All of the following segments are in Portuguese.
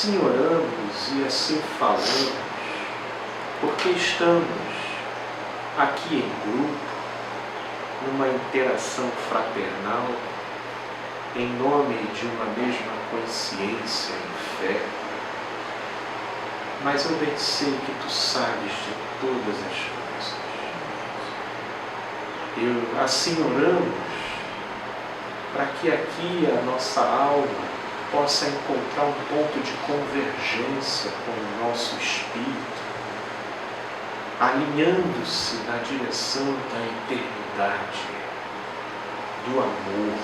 assim oramos e assim falamos, porque estamos aqui em grupo, numa interação fraternal, em nome de uma mesma consciência e fé. Mas eu bem sei que Tu sabes de todas as coisas. Assim oramos para que aqui a nossa alma possa encontrar um ponto de convergência com o nosso espírito, alinhando-se na direção da eternidade, do amor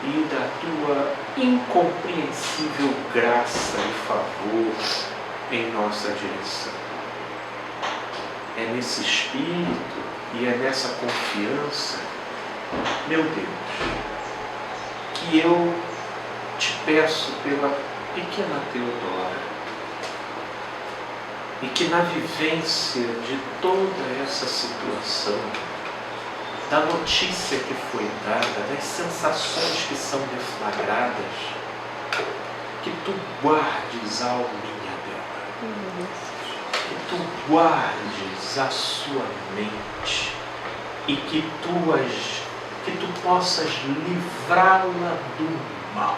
e da Tua incompreensível graça e favor em nossa direção. É nesse espírito e é nessa confiança, meu Deus, que eu Te peço pela pequena Teodora, e que na vivência de toda essa situação, da notícia que foi dada, das sensações que são deflagradas, que Tu guardes a alminha dela, que Tu guardes a sua mente e que Tu possas livrá-la do mal.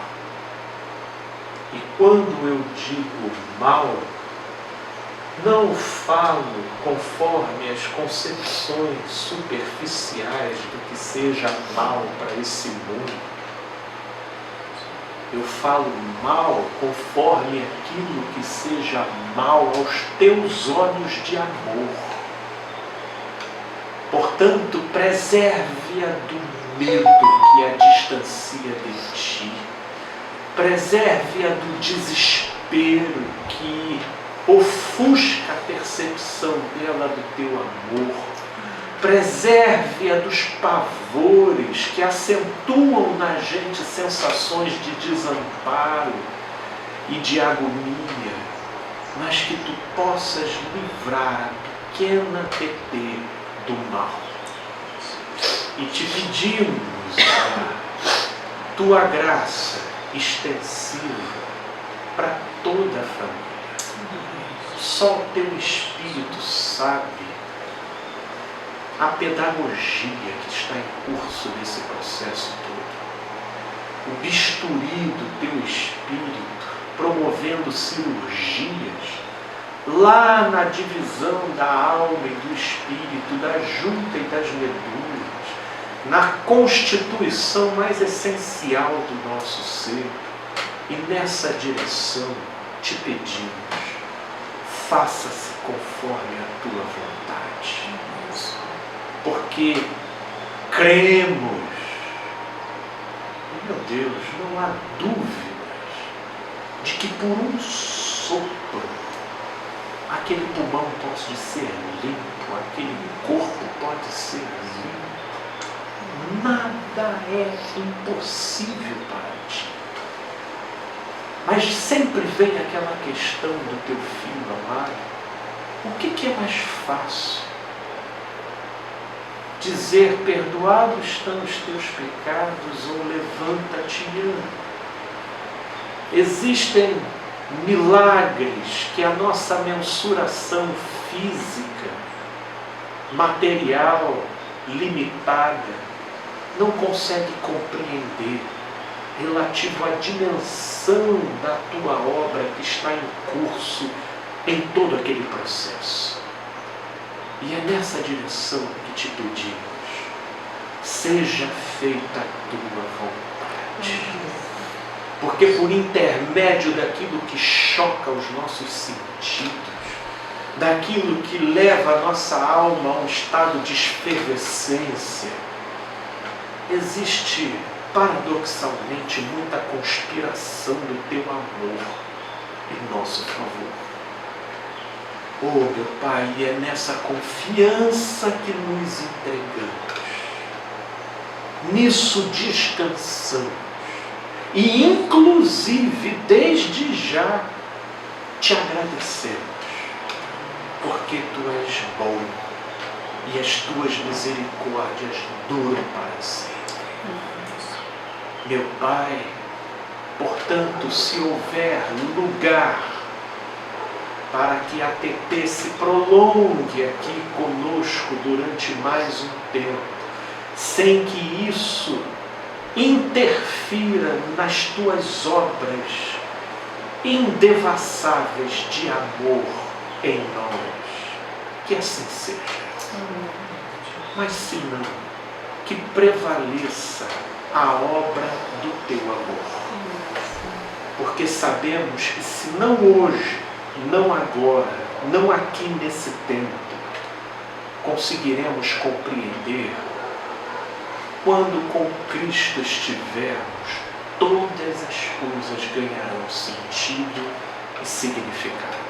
E quando eu digo mal, não falo conforme as concepções superficiais do que seja mal para esse mundo. Eu falo mal conforme aquilo que seja mal aos Teus olhos de amor. Portanto, preserve-a do medo que a distancia de Ti. Preserve-a do desespero que ofusca a percepção dela do Teu amor. Preserve-a dos pavores que acentuam na gente sensações de desamparo e de agonia, mas que Tu possas livrar a pequena Tetê do mal. E Te pedimos a Tua graça extensiva para toda a família. Só o Teu Espírito sabe a pedagogia que está em curso nesse processo todo. O bisturi do Teu Espírito promovendo cirurgias lá na divisão da alma e do espírito, da junta e das medulas, na constituição mais essencial do nosso ser. E nessa direção Te pedimos, faça-se conforme a Tua vontade. Porque cremos, meu Deus, não há dúvidas de que por um sopro aquele pulmão pode ser limpo, aquele corpo pode ser limpo. Nada é impossível para Ti. Mas sempre vem aquela questão do Teu Filho amado. O que é mais fácil? Dizer, perdoados estão os Teus pecados, ou levanta-te e anda? Existem milagres que a nossa mensuração física, material, limitada, não consegue compreender, relativo à dimensão da Tua obra que está em curso em todo aquele processo. E é nessa direção que Te pedimos, seja feita a Tua vontade. Porque por intermédio daquilo que choca os nossos sentidos, daquilo que leva a nossa alma a um estado de efervescência, existe paradoxalmente muita conspiração do Teu amor em nosso favor. Oh, meu Pai, e é nessa confiança que nos entregamos, nisso descansamos, e inclusive desde já Te agradecemos, porque Tu és bom e as Tuas misericórdias duram para sempre. Meu Pai, Portanto, se houver lugar para que a TT se prolongue aqui conosco durante mais um tempo, sem que isso interfira nas tuas obras indevassáveis de amor em nós, que assim seja. Mas se não, que prevaleça a obra do teu amor. Porque sabemos que se não hoje, não agora, não aqui nesse tempo, conseguiremos compreender, quando com Cristo estivermos, todas as coisas ganharão sentido e significado.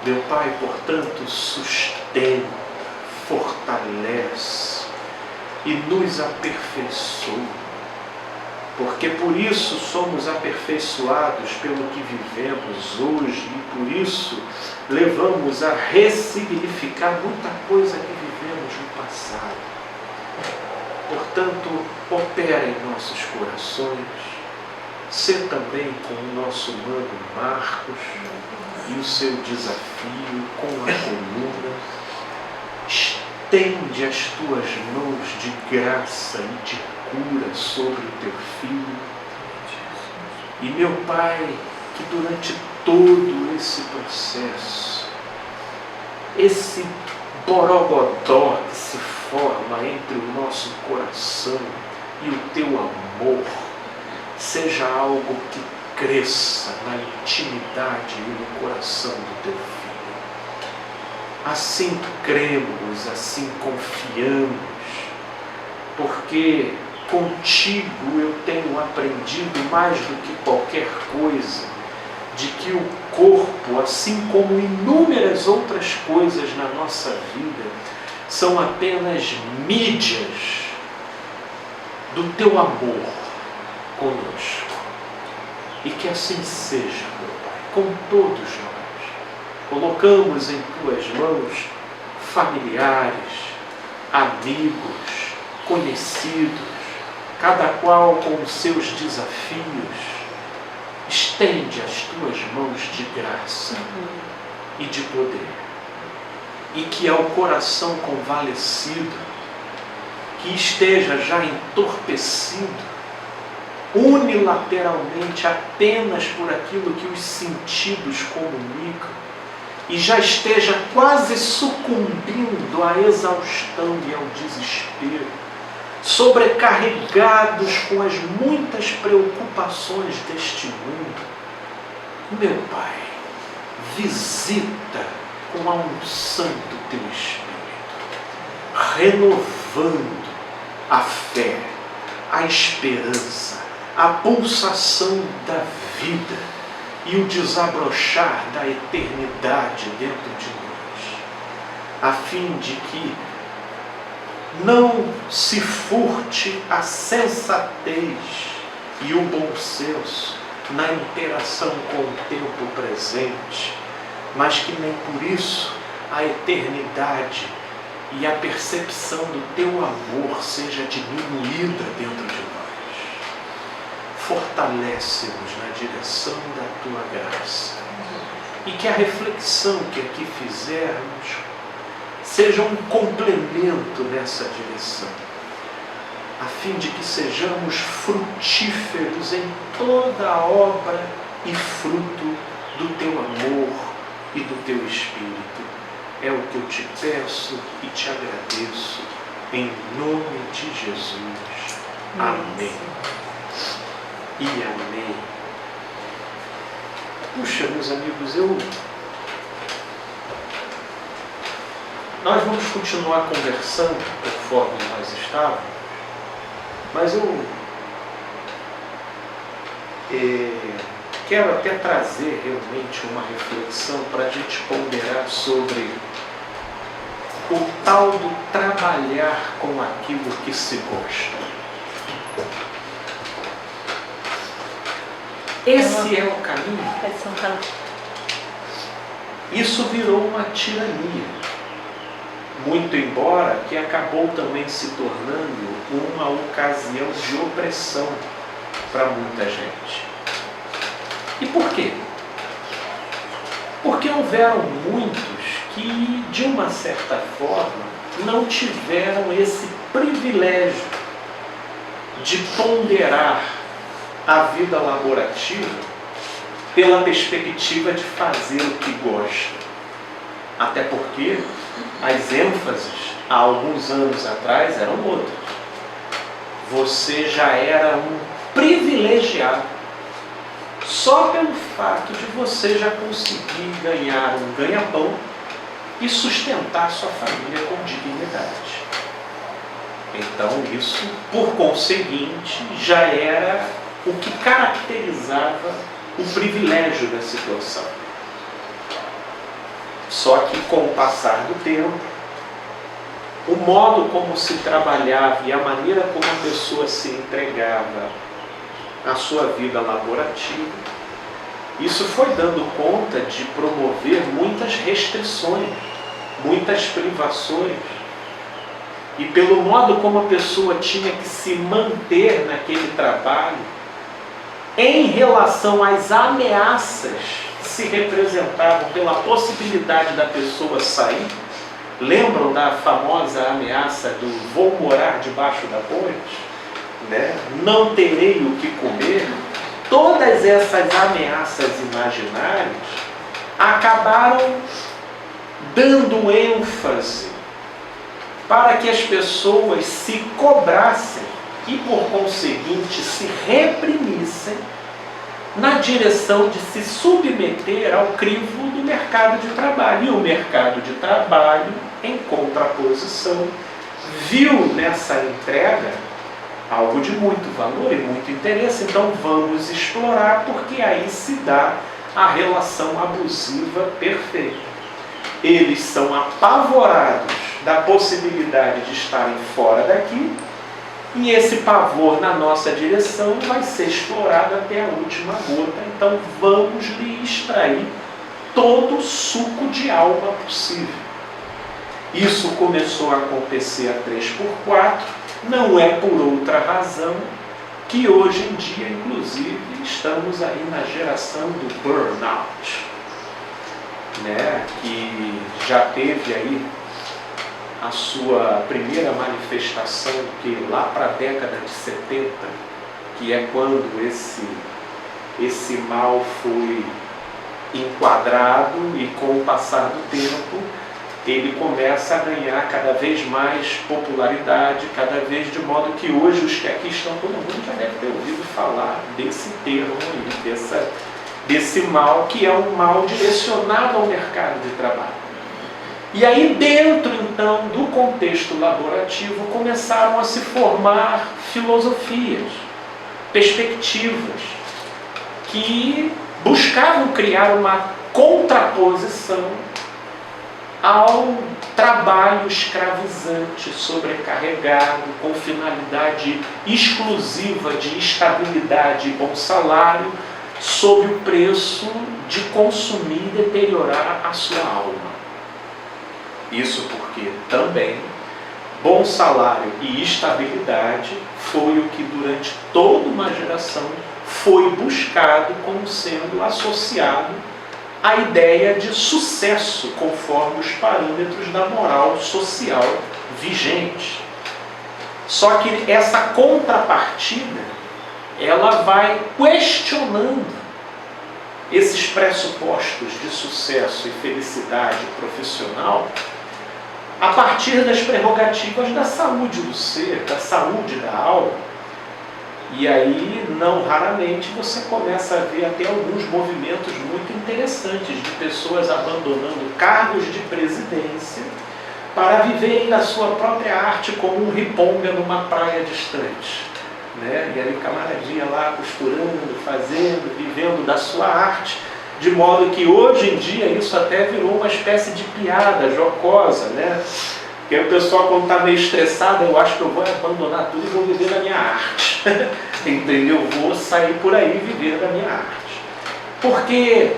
Meu Pai, portanto, sustenta, fortalece e nos aperfeiçoa, porque por isso somos aperfeiçoados pelo que vivemos hoje e por isso levamos a ressignificar muita coisa que vivemos no passado. Portanto, opera em nossos corações, sê também com o nosso mano Marcos e o seu desafio com a coluna. Estende as tuas mãos de graça e de cura sobre o teu filho. E meu Pai, que durante todo esse processo, esse borogodó que se forma entre o nosso coração e o teu amor, seja algo que cresça na intimidade e no coração do teu filho. Assim cremos, assim confiamos, porque contigo eu tenho aprendido mais do que qualquer coisa, de que o corpo, assim como inúmeras outras coisas na nossa vida, são apenas mídias do teu amor conosco. E que assim seja, meu Pai, com todos nós. Colocamos em tuas mãos familiares, amigos, conhecidos, cada qual com os seus desafios. Estende as tuas mãos de graça e de poder. E que ao coração convalescido, que esteja já entorpecido, unilateralmente apenas por aquilo que os sentidos comunicam, e já esteja quase sucumbindo à exaustão e ao desespero, sobrecarregados com as muitas preocupações deste mundo, meu Pai, visita com a unção do teu Espírito, renovando a fé, a esperança, a pulsação da vida e o desabrochar da eternidade dentro de nós, a fim de que não se furte a sensatez e o bom senso na interação com o tempo presente, mas que nem por isso a eternidade e a percepção do teu amor seja diminuída dentro de nós. Fortalece-nos na direção da tua graça e que a reflexão que aqui fizermos seja um complemento nessa direção, a fim de que sejamos frutíferos em toda a obra e fruto do teu amor e do teu Espírito. É o que eu te peço e te agradeço, em nome de Jesus. Amém. E amém. Puxa, meus amigos, nós vamos continuar conversando conforme nós estávamos, mas eu quero até trazer realmente uma reflexão para a gente ponderar sobre o tal do trabalhar com aquilo que se gosta. Esse é o caminho. Isso virou uma tirania, muito embora que acabou também se tornando uma ocasião de opressão. para muita gente. E por quê? Porque houveram muitos que, de uma certa forma, não tiveram esse privilégio de ponderar a vida laborativa pela perspectiva de fazer o que gosta. Até porque as ênfases, há alguns anos atrás, eram outras. Você já era um privilegiado só pelo fato de você já conseguir ganhar um ganha-pão e sustentar sua família com dignidade. Então isso, por conseguinte, já era o que caracterizava o privilégio da situação. Só que com o passar do tempo, o modo como se trabalhava e a maneira como a pessoa se entregava à sua vida laborativa, isso foi dando conta de promover muitas restrições, muitas privações. E pelo modo como a pessoa tinha que se manter naquele trabalho, em relação às ameaças que se representavam pela possibilidade da pessoa sair, lembram da famosa ameaça do vou morar debaixo da ponte? Né? Não terei o que comer? Todas essas ameaças imaginárias acabaram dando ênfase para que as pessoas se cobrassem e, por conseguinte, se reprimissem na direção de se submeter ao crivo do mercado de trabalho. E o mercado de trabalho, em contraposição, viu nessa entrega algo de muito valor e muito interesse. Então vamos explorar, porque aí se dá a relação abusiva perfeita. Eles são apavorados da possibilidade de estarem fora daqui, e esse pavor na nossa direção vai ser explorado até a última gota. Então vamos lhe extrair todo o suco de alma possível. Isso começou a acontecer a 3x4, não é por outra razão que hoje em dia, inclusive, estamos aí na geração do burnout, né? Que já teve aí a sua primeira manifestação, que lá para a década de 70, que é quando esse mal foi enquadrado, e com o passar do tempo ele começa a ganhar cada vez mais popularidade, cada vez, de modo que hoje os que aqui estão, todo mundo já deve ter ouvido falar desse termo aí, desse mal, que é um mal direcionado ao mercado de trabalho. E aí, dentro então do contexto laborativo, começaram a se formar filosofias, perspectivas, que buscavam criar uma contraposição ao trabalho escravizante, sobrecarregado, com finalidade exclusiva de estabilidade e bom salário, sob o preço de consumir e deteriorar a sua alma. Isso porque também bom salário e estabilidade foi o que durante toda uma geração foi buscado como sendo associado à ideia de sucesso conforme os parâmetros da moral social vigente. Só que essa contrapartida, ela vai questionando esses pressupostos de sucesso e felicidade profissional a partir das prerrogativas da saúde do ser, da saúde da alma. E aí, não raramente, você começa a ver até alguns movimentos muito interessantes de pessoas abandonando cargos de presidência para viverem da sua própria arte como um riponga numa praia distante. Né? E aí o camaradinha lá costurando, fazendo, vivendo da sua arte, de modo que hoje em dia isso até virou uma espécie de piada jocosa, né? Porque o pessoal, quando está meio estressado, eu acho que eu vou abandonar tudo e vou viver da minha arte. Entendeu? Eu vou sair por aí e viver da minha arte. Porque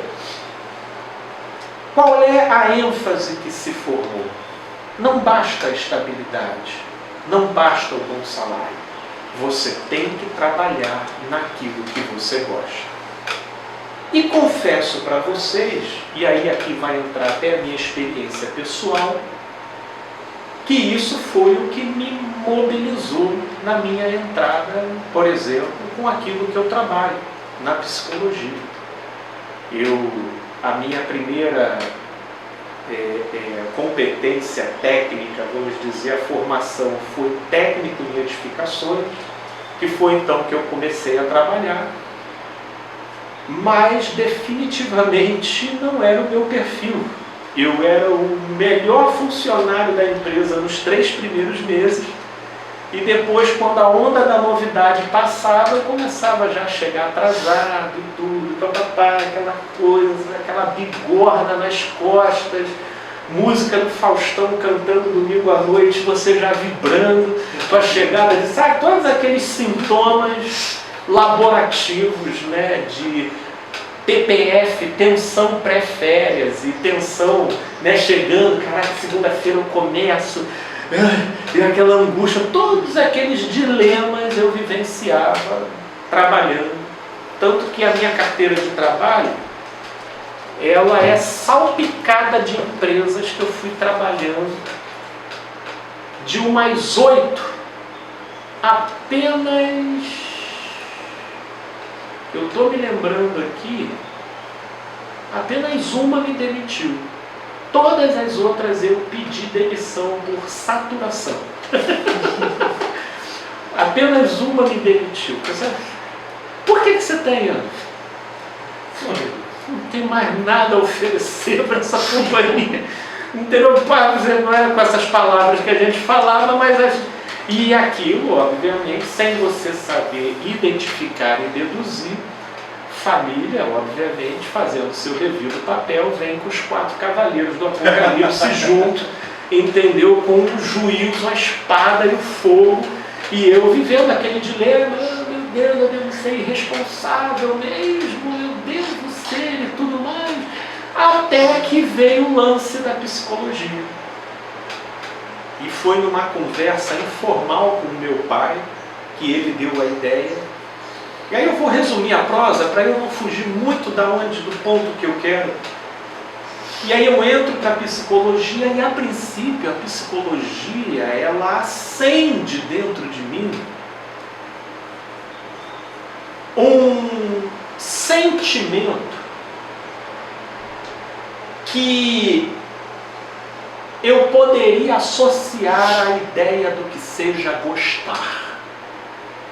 qual é a ênfase que se formou? Não basta a estabilidade, não basta o bom salário. Você tem que trabalhar naquilo que você gosta. E confesso para vocês, e aí aqui vai entrar até a minha experiência pessoal, que isso foi o que me mobilizou na minha entrada, por exemplo, com aquilo que eu trabalho, na psicologia. A minha primeira competência técnica, vamos dizer, a formação foi técnico em edificações, que foi então que eu comecei a trabalhar, mas definitivamente não era o meu perfil. Eu era o melhor funcionário da empresa nos 3 primeiros meses, e depois, quando a onda da novidade passava, eu começava já a chegar atrasado e tudo, papapá, aquela coisa, aquela bigorna nas costas, música do Faustão cantando domingo à noite, você já vibrando com a chegada de, sabe, todos aqueles sintomas laborativos, né, de PPF, tensão pré-férias e tensão, né, chegando, caraca, segunda-feira eu começo, e aquela angústia, todos aqueles dilemas eu vivenciava trabalhando. Tanto que a minha carteira de trabalho, ela é salpicada de empresas que eu fui trabalhando. De umas 8, apenas, eu estou me lembrando aqui, apenas uma me demitiu. Todas as outras eu pedi demissão por saturação. Apenas uma me demitiu. Por que você tem? Não tem mais nada a oferecer para essa companhia. Entendeu? Não é com essas palavras que a gente falava, mas... E aquilo, obviamente, sem você saber identificar e deduzir, família, obviamente, fazendo seu devido papel, vem com os 4 cavaleiros do Apocalipse junto, entendeu? Com o juízo, a espada e o fogo, e eu vivendo aquele dilema, meu Deus, eu devo ser irresponsável mesmo, eu devo ser e tudo mais, até que veio o lance da psicologia. E foi numa conversa informal com o meu pai, que ele deu a ideia. E aí eu vou resumir a prosa para eu não fugir muito do ponto que eu quero. E aí eu entro para a psicologia e, a princípio, a psicologia, ela acende dentro de mim um sentimento que eu poderia associar à ideia do que seja gostar.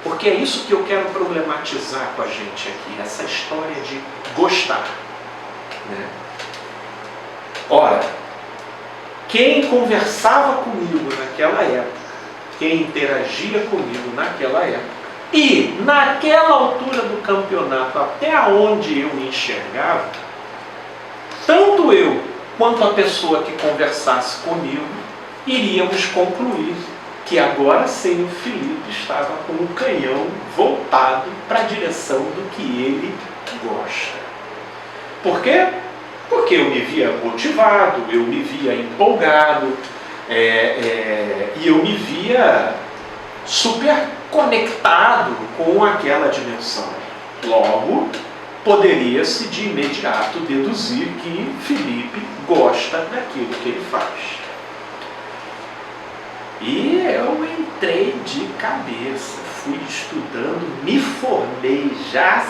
Porque é isso que eu quero problematizar com a gente aqui, essa história de gostar, né? Ora, quem conversava comigo naquela época, quem interagia comigo naquela época, e naquela altura do campeonato, até onde eu me enxergava, tanto eu quanto a pessoa que conversasse comigo, iríamos concluir que agora sim o Felipe estava com o canhão voltado para a direção do que ele gosta. Por quê? Porque eu me via motivado, eu me via empolgado, e eu me via super conectado com aquela dimensão. Logo, poderia-se de imediato deduzir que Felipe gosta daquilo que ele faz. E eu entrei de cabeça, fui estudando, me formei, já,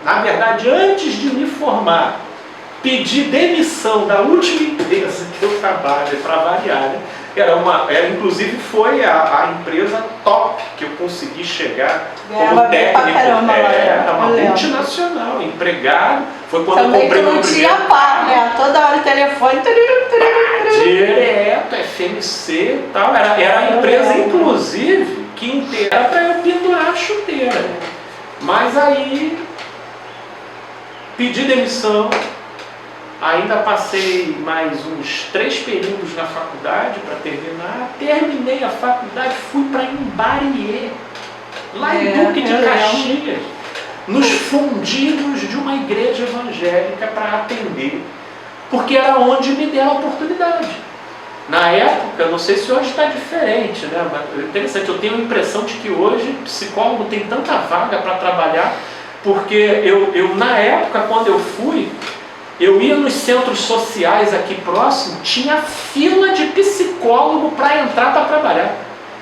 na verdade, antes de me formar, pedi demissão da última empresa que eu trabalho, para variar, né? Inclusive foi a empresa top que eu consegui chegar como técnico. Era uma multinacional, empregado. Foi quando também eu comprei não tinha par, né? Toda hora o telefone. Direto, FMC e tal. Era a empresa, inclusive, que era para eu pendurar a chuteira. Mas aí pedi demissão. Ainda passei mais uns 3 períodos na faculdade para terminar. Terminei a faculdade, fui para Imbariê, lá em Duque de Caxias, nos fundidos de uma igreja evangélica para atender, porque era onde me deram a oportunidade. Na época, não sei se hoje está diferente, né? Mas é interessante, eu tenho a impressão de que hoje psicólogo tem tanta vaga para trabalhar, porque eu na época, quando eu fui, eu ia nos centros sociais aqui próximo, tinha fila de psicólogo para entrar para trabalhar.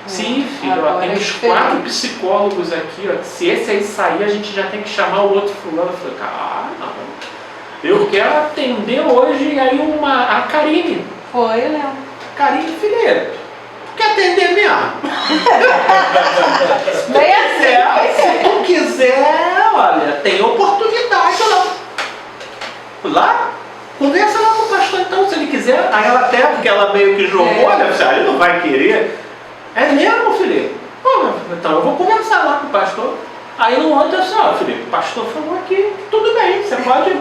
Sim, filho, ó, tem uns 4 psicólogos aqui, ó, se esse aí sair, a gente já tem que chamar o outro fulano. Eu falei, não, eu quero atender hoje aí a Karine. Foi, Léo. Karine Figueiredo. Quer atender mesmo? Bem assim. Se tu quiser, olha, tem oportunidade lá. Lá? Conversa lá com o pastor então, se ele quiser. Aí ela até, porque ela meio que jogou, olha, ele não vai querer. É mesmo, Felipe? Então eu vou conversar lá com o pastor. Aí no outro eu disse, Felipe, o pastor falou aqui, tudo bem, você pode.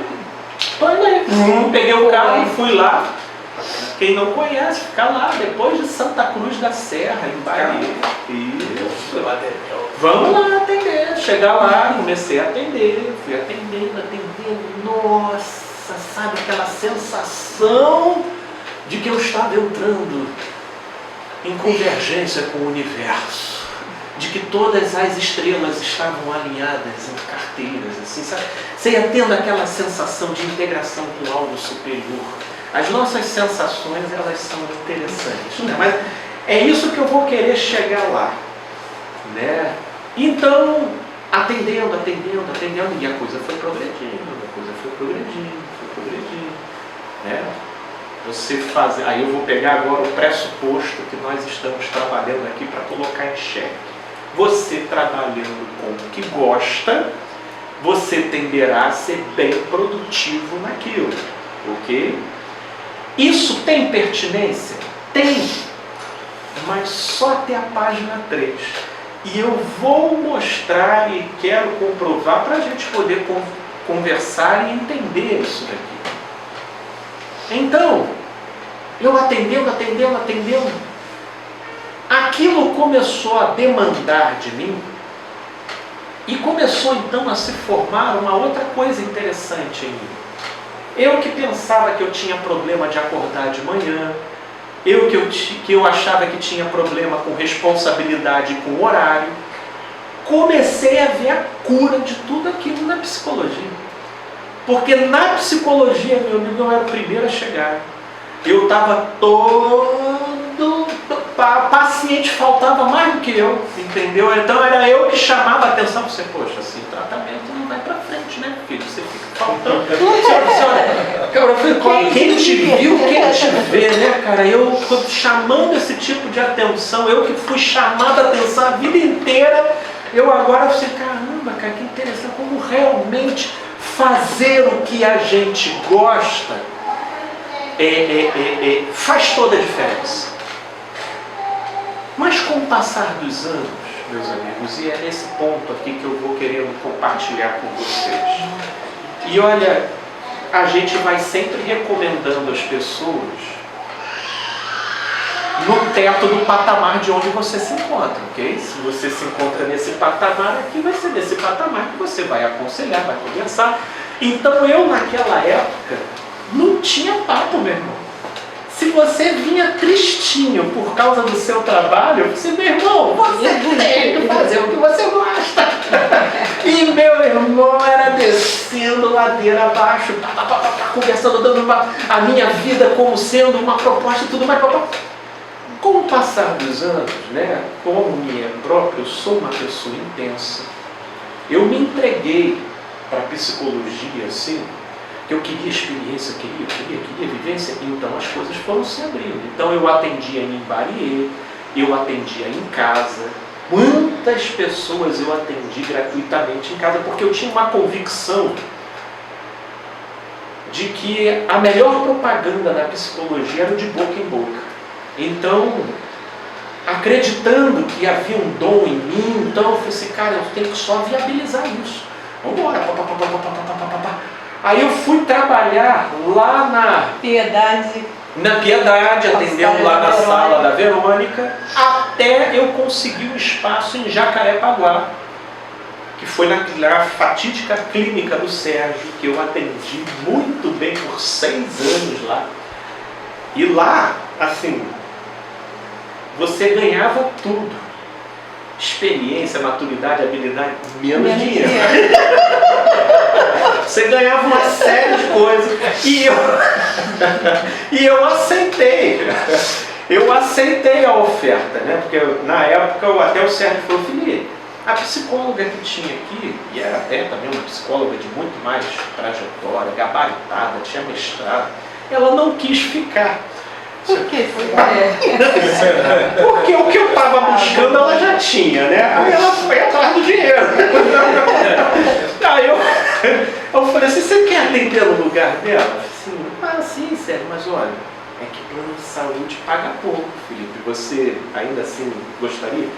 Tô indo aí. Peguei o carro e fui lá. Quem não conhece, fica lá, depois de Santa Cruz da Serra, em Bahia. Isso. Vamos lá atender. Chegar lá, comecei a atender, fui atendendo. Nossa, sabe aquela sensação de que eu estava entrando em convergência com o universo, de que todas as estrelas estavam alinhadas em carteiras, assim, sabe? Você ia tendo aquela sensação de integração com algo superior. As nossas sensações, elas são interessantes, né? Mas é isso que eu vou querer chegar lá, né? Então, atendendo, e a coisa foi progredindo, né? Você fazer, aí eu vou pegar agora o pressuposto que nós estamos trabalhando aqui para colocar em xeque. Você trabalhando com o que gosta, você tenderá a ser bem produtivo naquilo, ok? Isso tem pertinência? Tem, mas só até a página 3. E eu vou mostrar e quero comprovar para a gente poder conversar e entender isso daqui. Então, eu atendendo, aquilo começou a demandar de mim e começou então a se formar uma outra coisa interessante em mim. Eu que pensava que eu tinha problema de acordar de manhã, que eu achava que tinha problema com responsabilidade e com horário, comecei a ver a cura de tudo aquilo na psicologia. Porque na psicologia, meu amigo, eu era o primeiro a chegar. Eu estava todo... paciente faltava mais do que eu, entendeu? Então era eu que chamava a atenção para você. Poxa, assim, o tratamento não vai para frente, né, filho? Você fica faltando. Quem te viu, quem te vê, né, cara? Eu chamando esse tipo de atenção, eu que fui chamado a atenção a vida inteira, eu agora falei, caramba, cara, que interessante, como realmente fazer o que a gente gosta faz toda a diferença. Mas com o passar dos anos, meus amigos, e é nesse ponto aqui que eu vou querendo compartilhar com vocês. E olha, a gente vai sempre recomendando às pessoas no teto do patamar de onde você se encontra, ok? Se você se encontra nesse patamar aqui, vai ser nesse patamar que você vai aconselhar, vai conversar. Então eu, naquela época, não tinha papo, meu irmão. Se você vinha tristinho por causa do seu trabalho, eu disse, meu irmão, você tem que fazer o que você gosta. E meu irmão era descendo ladeira abaixo, conversando, dando a minha vida como sendo uma proposta e tudo mais. Com o passar dos anos, né, como me é próprio, eu sou uma pessoa intensa. Eu me entreguei para a psicologia, assim, que eu queria experiência, queria vivência, então as coisas foram se abrindo. Então eu atendia em Imbariê, eu atendia em casa, muitas pessoas eu atendi gratuitamente em casa, porque eu tinha uma convicção de que a melhor propaganda na psicologia era o de boca em boca. Então, acreditando que havia um dom em mim, então eu falei assim, cara, eu tenho que só viabilizar isso. Vamos embora. Aí eu fui trabalhar lá na Piedade, atendendo lá na sala da Verônica, até eu conseguir um espaço em Jacarepaguá, que foi na fatídica clínica do Sérgio, que eu atendi muito bem por 6 anos lá. E lá, assim, você ganhava tudo. Experiência, maturidade, habilidade, menos dinheiro. Você ganhava uma série de coisas. E eu aceitei. Eu aceitei a oferta, né? Porque na época até o Sérgio falou, Felipe, a psicóloga que tinha aqui, e era até também uma psicóloga de muito mais trajetória, gabaritada, tinha mestrado, ela não quis ficar. Por que foi? Porque o que eu estava buscando ela já tinha, né? Aí ela foi atrás do dinheiro. Aí eu falei assim, você quer atender no lugar dela? Sim, Sérgio, mas olha, é que plano de saúde paga pouco, Felipe. Você ainda assim gostaria?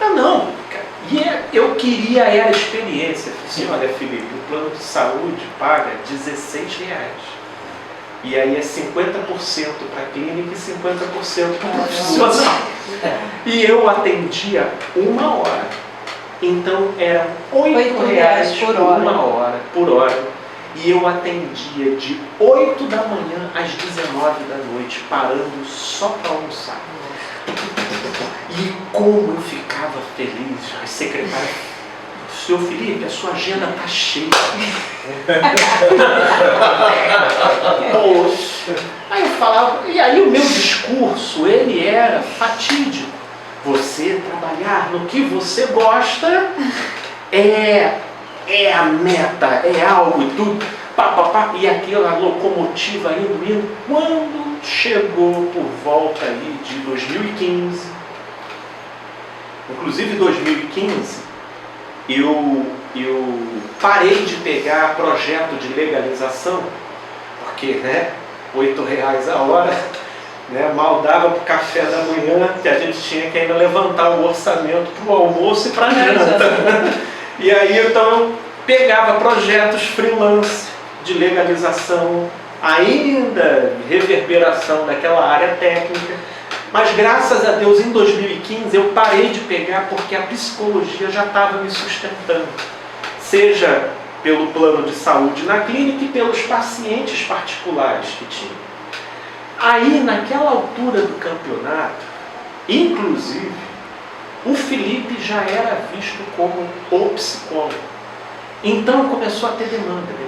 Não, cara. E eu queria a experiência. Eu falei assim, olha, Felipe, o plano de saúde paga R$16. E aí é 50% para a clínica e 50% para o profissional. E eu atendia 1 hora. Então eram R$8 por hora. E eu atendia de 8 da manhã às 19 da noite, parando só para almoçar. E como eu ficava feliz, as secretárias, Senhor Felipe, a sua agenda está cheia. Poxa. Aí eu falava, e aí o meu discurso, ele era fatídico. Você trabalhar no que você gosta é a meta, é algo e tudo. E aquela locomotiva indo. Quando chegou por volta aí de 2015, inclusive 2015, eu parei de pegar projeto de legalização, porque, né, R$8 a hora, né, mal dava para o café da manhã, que a gente tinha que ainda levantar o orçamento para o almoço e para a janta. E aí, então, eu pegava projetos freelance de legalização, ainda reverberação daquela área técnica. Mas graças a Deus, em 2015, eu parei de pegar porque a psicologia já estava me sustentando. Seja pelo plano de saúde na clínica e pelos pacientes particulares que tinha. Aí, naquela altura do campeonato, inclusive, o Felipe já era visto como o psicólogo. Então começou a ter demanda.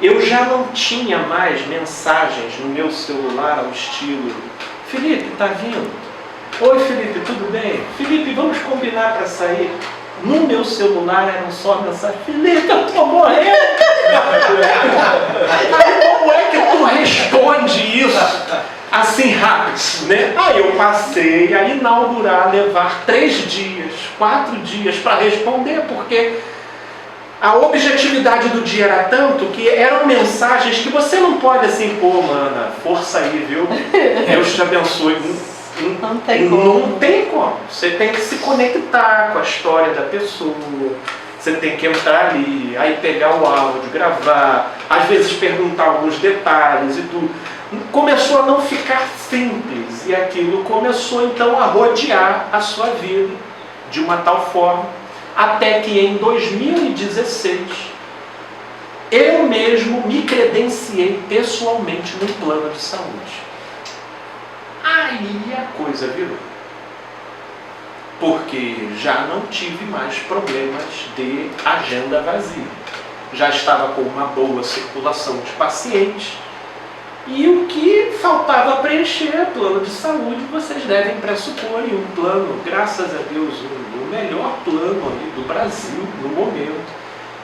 Eu já não tinha mais mensagens no meu celular ao estilo: Felipe, tá vindo? Oi, Felipe, tudo bem? Felipe, vamos combinar para sair? No meu celular eram só mensagens: Felipe, eu tô morrendo! Aí como é que tu responde isso assim rápido, né? Aí eu passei a inaugurar, levar 3 dias, 4 dias para responder, porque a objetividade do dia era tanto que eram mensagens que você não pode assim, pô, mana, força aí, viu? Deus te abençoe. Não tem como. Não tem como. Você tem que se conectar com a história da pessoa. Você tem que entrar ali, aí pegar o áudio, gravar, às vezes perguntar alguns detalhes e tudo. Começou a não ficar simples. E aquilo começou então a rodear a sua vida de uma tal forma, até que em 2016 eu mesmo me credenciei pessoalmente no plano de saúde. Aí a coisa virou. Porque já não tive mais problemas de agenda vazia. Já estava com uma boa circulação de pacientes. E o que faltava preencher, plano de saúde, vocês devem pressupor, e um plano, graças a Deus, o melhor plano ali do Brasil no momento.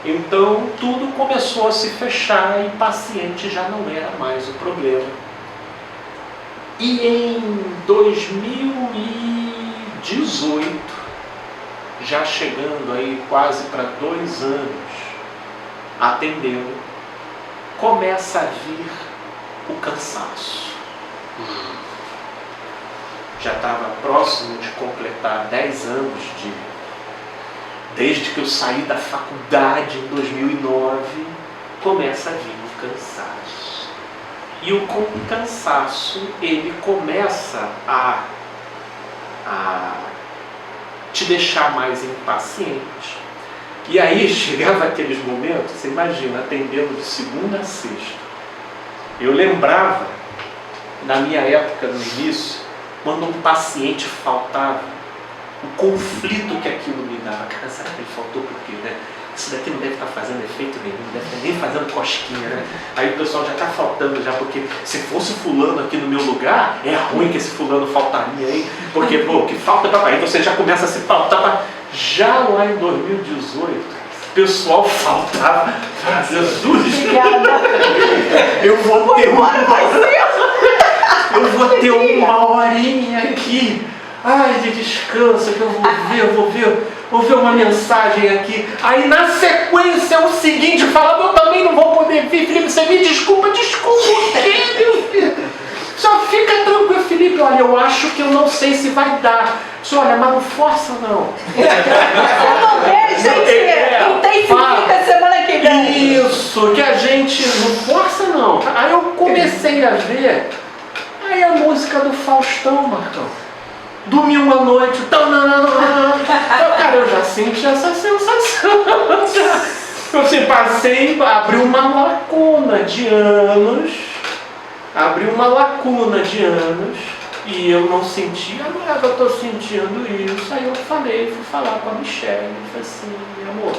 Então tudo começou a se fechar e paciente já não era mais o problema. E em 2018, já chegando aí quase para 2 anos atendendo, começa a vir o cansaço. Já estava próximo de completar 10 anos desde que eu saí da faculdade em 2009, começa a vir o cansaço. E o cansaço, ele começa a te deixar mais impaciente. E aí chegava aqueles momentos, você imagina, atendendo de segunda a sexta. Eu lembrava na minha época, no início, quando um paciente faltava, o conflito que aquilo me dava. Cara, será que ele faltou por quê, né? Isso daqui não deve estar fazendo efeito nenhum, não deve estar nem fazendo cosquinha, né? Aí o pessoal já está faltando já, porque se fosse fulano aqui no meu lugar, é ruim que esse fulano faltaria, hein? Porque, pô, que falta para aí você já começa a se faltar para... Já lá em 2018, o pessoal faltava. Jesus! Eu vou ter uma horinha aqui. Ai, de descanso, que eu vou ver uma mensagem aqui. Aí na sequência é o seguinte, falava, eu também não vou poder vir, Felipe, você me desculpa o quê, meu filho? Só fica tranquilo, Felipe, olha, eu acho que eu não sei se vai dar. Só, olha, mas não força não. Não deixa, intensifica semana que vem. Isso, que a gente não força não. Aí eu comecei a ver, aí a música do Faustão, Marcão. Domingo à noite, cara, eu já senti essa sensação. Eu assim, passei, abriu uma lacuna de anos, e eu não sentia, mas eu estou sentindo isso. Aí eu fui falar com a Michelle, e falei assim, amor,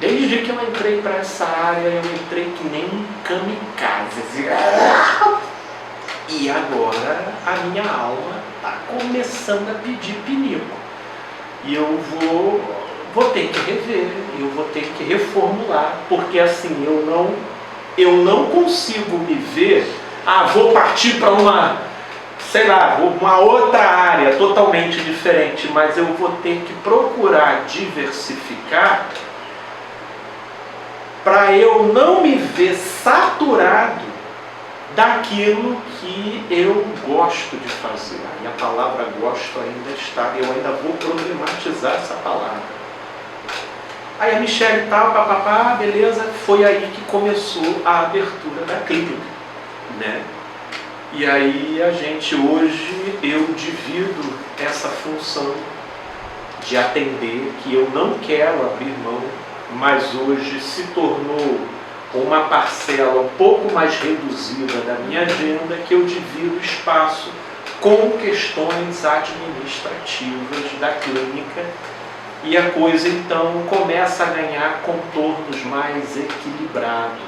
desde que eu entrei para essa área, eu entrei que nem um kamikaze, assim, e agora a minha alma está começando a pedir pinico. E eu vou ter que rever, eu vou ter que reformular, porque assim, eu não consigo me ver, vou partir para uma outra área totalmente diferente, mas eu vou ter que procurar diversificar para eu não me ver saturado daquilo que eu gosto de fazer. E a palavra gosto ainda está, eu ainda vou problematizar essa palavra. Aí a Michelle papapá, beleza, foi aí que começou a abertura da clínica, né? E aí hoje eu divido essa função de atender, que eu não quero abrir mão, mas hoje se tornou uma parcela um pouco mais reduzida da minha agenda, que eu divido espaço com questões administrativas da clínica, e a coisa então começa a ganhar contornos mais equilibrados,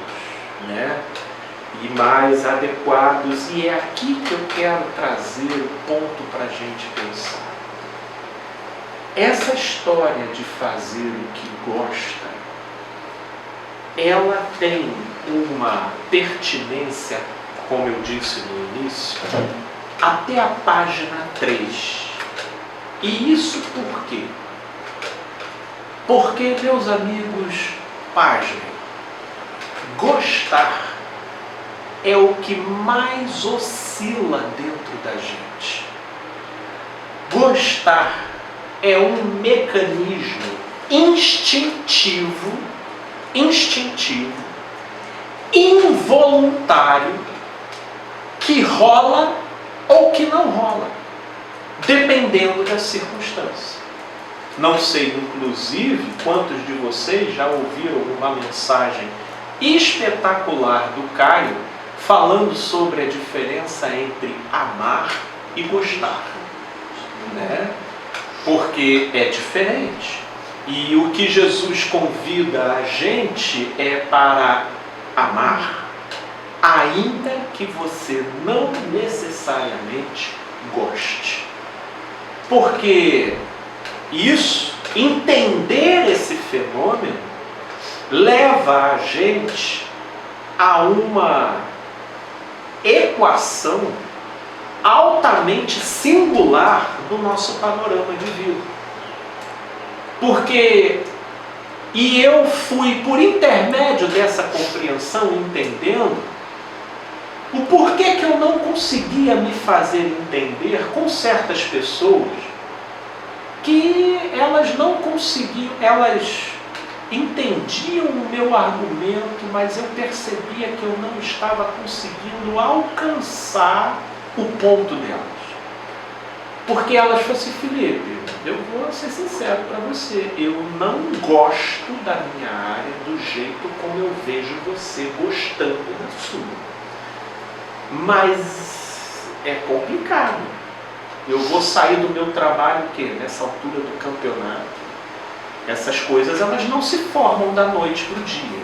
né? E mais adequados, e é aqui que eu quero trazer o ponto para a gente pensar. Essa história de fazer o que gosta, ela tem uma pertinência, como eu disse no início, até a página 3. E isso por quê? Porque, meus amigos, pasmem, gostar é o que mais oscila dentro da gente. Gostar é um mecanismo instintivo, involuntário, que rola ou que não rola, dependendo da circunstância. Não sei, inclusive, quantos de vocês já ouviram uma mensagem espetacular do Caio falando sobre a diferença entre amar e gostar, né? Porque é diferente. E o que Jesus convida a gente é para amar, ainda que você não necessariamente goste. Porque isso, entender esse fenômeno, leva a gente a uma equação altamente singular do nosso panorama de vida. Porque, e eu fui por intermédio dessa compreensão entendendo o porquê que eu não conseguia me fazer entender com certas pessoas, que elas não conseguiam, elas entendiam o meu argumento, mas eu percebia que eu não estava conseguindo alcançar o ponto delas. Porque elas falaram assim, Felipe, eu vou ser sincero para você, eu não gosto da minha área do jeito como eu vejo você gostando da sua. Mas é complicado. Eu vou sair do meu trabalho o quê? Nessa altura do campeonato. Essas coisas, elas não se formam da noite para o dia,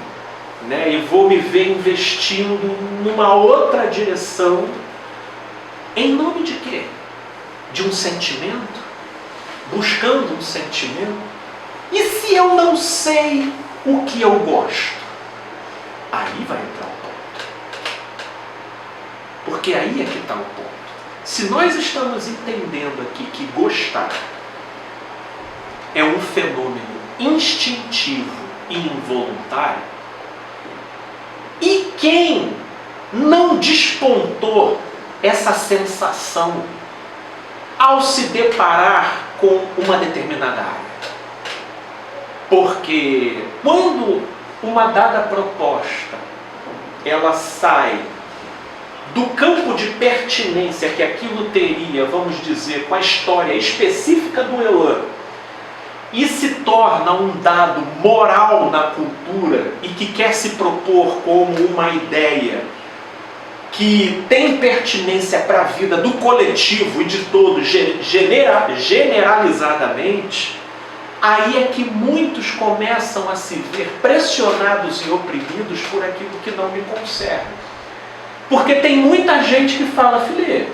né? E vou me ver investindo numa outra direção. Em nome de quê? De um sentimento? Buscando um sentimento? E se eu não sei o que eu gosto? Aí vai entrar o ponto. Porque aí é que está o ponto. Se nós estamos entendendo aqui que gostar é um fenômeno instintivo e involuntário, e quem não despontou essa sensação ao se deparar com uma determinada área? Porque quando uma dada proposta ela sai do campo de pertinência que aquilo teria, vamos dizer, com a história específica do Elan, e se torna um dado moral na cultura e que quer se propor como uma ideia que tem pertinência para a vida do coletivo e de todos generalizadamente, aí é que muitos começam a se ver pressionados e oprimidos por aquilo que não me concerne. Porque tem muita gente que fala: Felipe,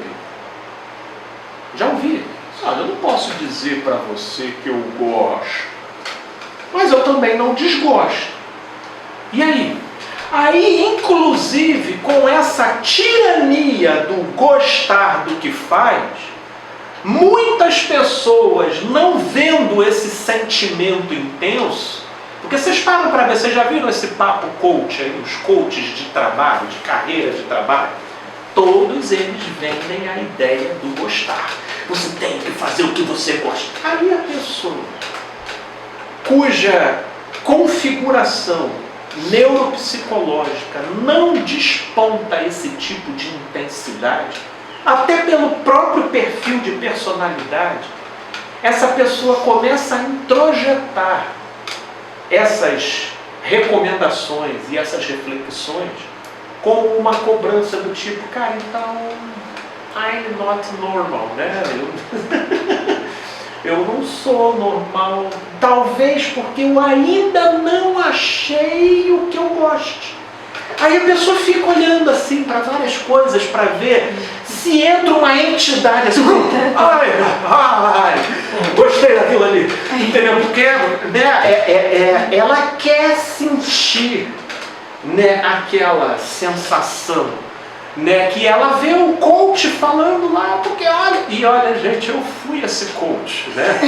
já ouvi, olha, eu não posso dizer para você que eu gosto, mas eu também não desgosto. E aí? Aí, inclusive, com essa tirania do gostar do que faz, muitas pessoas, não vendo esse sentimento intenso, porque vocês param para ver, vocês já viram esse papo coach aí, os coaches de trabalho, de carreira de trabalho? Todos eles vendem a ideia do gostar. Você tem que fazer o que você gosta. Aí a pessoa cuja configuração neuropsicológica não desponta esse tipo de intensidade, até pelo próprio perfil de personalidade, essa pessoa começa a introjetar essas recomendações e essas reflexões como uma cobrança do tipo: cara, então I'm not normal, né? Eu não sou normal, talvez porque eu ainda não achei o que eu goste. Aí a pessoa fica olhando assim para várias coisas para ver se entra uma entidade assim: ai, gostei daquilo ali, entendeu? Porque né, ela quer sentir, né, aquela sensação, né, que ela vê o coach falando lá, porque olha gente, eu fui esse coach, né?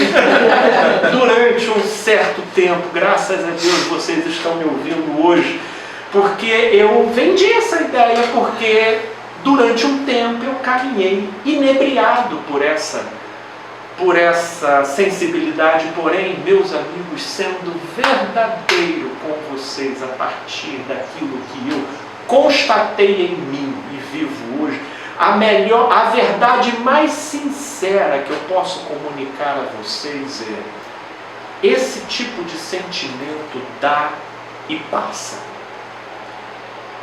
Durante um certo tempo, graças a Deus vocês estão me ouvindo hoje, porque eu vendi essa ideia, porque durante um tempo eu caminhei inebriado por essa sensibilidade, porém, meus amigos, sendo verdadeiro com vocês a partir daquilo que eu constatei em mim e vivo hoje, a verdade mais sincera que eu posso comunicar a vocês é: esse tipo de sentimento dá e passa.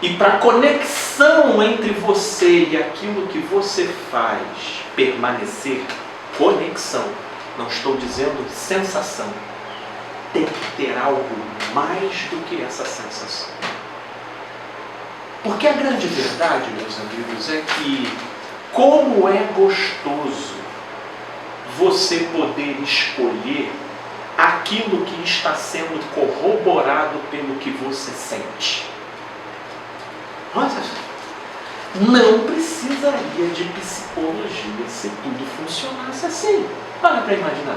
E para a conexão entre você e aquilo que você faz permanecer, conexão, não estou dizendo sensação, tem que ter algo mais do que essa sensação. Porque a grande verdade, meus amigos, é que como é gostoso você poder escolher aquilo que está sendo corroborado pelo que você sente. Nossa, não precisaria de psicologia se tudo funcionasse assim. Para imaginar.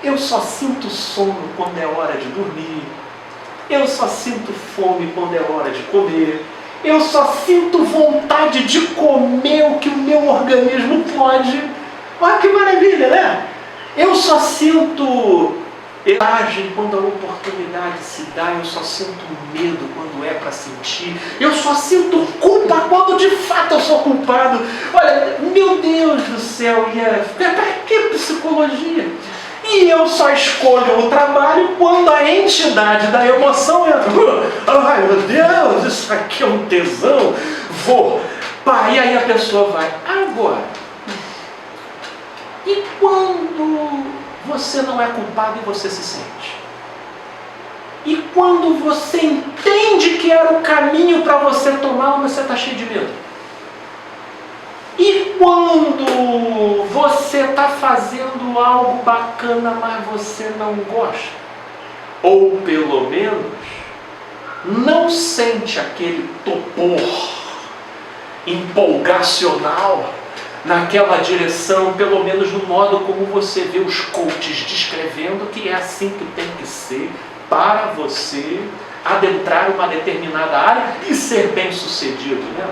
Eu só sinto sono quando é hora de dormir. Eu só sinto fome quando é hora de comer. Eu só sinto vontade de comer o que o meu organismo pode. Olha que maravilha, né? Eu só sinto coragem quando a oportunidade se dá. Eu só sinto medo quando é para sentir. Eu só sinto culpa quando de fato eu sou culpado. Olha, meu Deus do céu, para que psicologia? E eu só escolho o trabalho quando a entidade da emoção entra. Ai meu Deus, isso aqui é um tesão. Vou Pá, e aí a pessoa vai, agora, e quando você não é culpado e você se sente? E quando você entende que era o caminho para você tomar, você está cheio de medo? E quando você está fazendo algo bacana, mas você não gosta? Ou pelo menos não sente aquele topor empolgacional naquela direção, pelo menos no modo como você vê os coaches descrevendo que é assim que tem que ser para você adentrar uma determinada área e ser bem sucedido, né?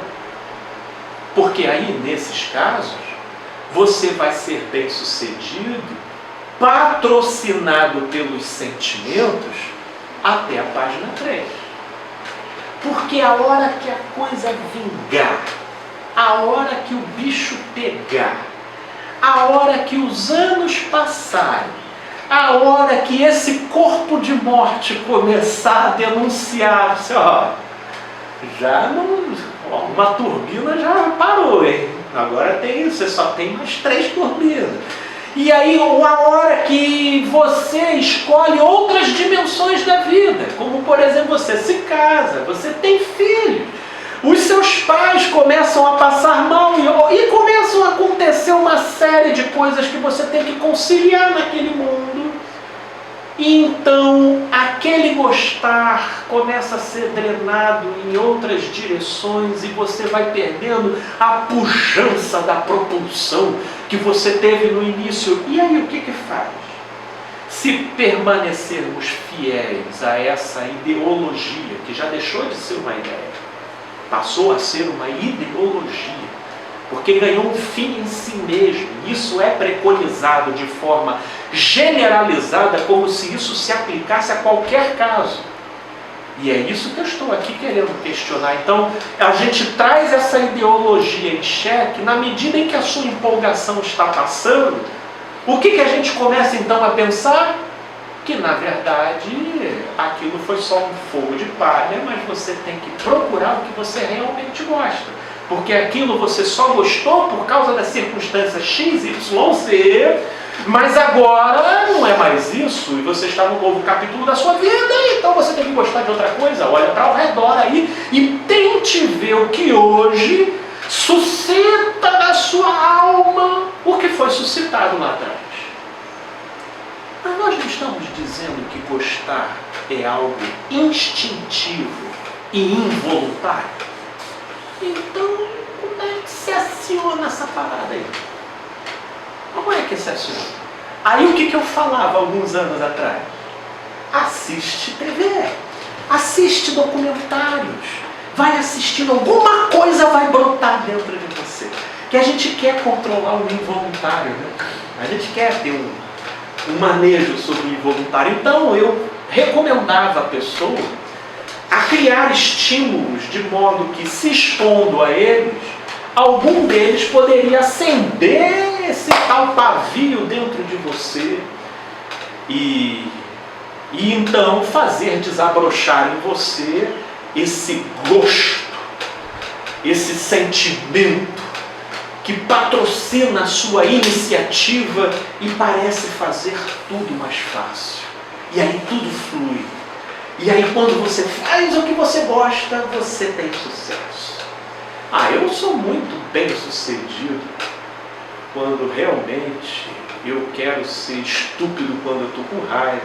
Porque aí, nesses casos, você vai ser bem sucedido, patrocinado pelos sentimentos, até a página 3. Porque a hora que a coisa vingar, a hora que o bicho pegar, a hora que os anos passarem, a hora que esse corpo de morte começar a denunciar, já não, uma turbina já parou, hein? Agora você só tem mais 3 turbinas. E aí a hora que você escolhe outras dimensões da vida, como por exemplo, você se casa, você tem filhos, os seus pais começam a passar mal e começam a acontecer uma série de coisas que você tem que conciliar naquele mundo. E então aquele gostar começa a ser drenado em outras direções e você vai perdendo a pujança da propulsão que você teve no início. E aí o que faz? Se permanecermos fiéis a essa ideologia, que já deixou de ser uma ideia, passou a ser uma ideologia, porque ganhou um fim em si mesmo. Isso é preconizado de forma generalizada, como se isso se aplicasse a qualquer caso. E é isso que eu estou aqui querendo questionar. Então, a gente traz essa ideologia em xeque, na medida em que a sua empolgação está passando, o que a gente começa então a pensar? Que na verdade aquilo foi só um fogo de palha, mas você tem que procurar o que você realmente gosta. Porque aquilo você só gostou por causa das circunstâncias X, Y, Z, mas agora não é mais isso, e você está no novo capítulo da sua vida, então você tem que gostar de outra coisa. Olha para o redor aí e tente ver o que hoje suscita na sua alma o que foi suscitado lá atrás. Mas nós não estamos dizendo que gostar é algo instintivo e involuntário. Então, como é que se aciona essa parada aí? Como é que se aciona? Aí o que eu falava alguns anos atrás? Assiste TV, assiste documentários, vai assistindo, alguma coisa vai brotar dentro de você. Que a gente quer controlar o involuntário, né? A gente quer ter um manejo sobre o involuntário. Então eu recomendava a pessoa a criar estímulos de modo que, se expondo a eles, algum deles poderia acender esse tal pavio dentro de você e então fazer desabrochar em você esse gosto, esse sentimento que patrocina a sua iniciativa e parece fazer tudo mais fácil. E aí tudo flui. E aí quando você faz o que você gosta, você tem sucesso. Eu sou muito bem sucedido quando realmente eu quero ser estúpido quando eu estou com raiva,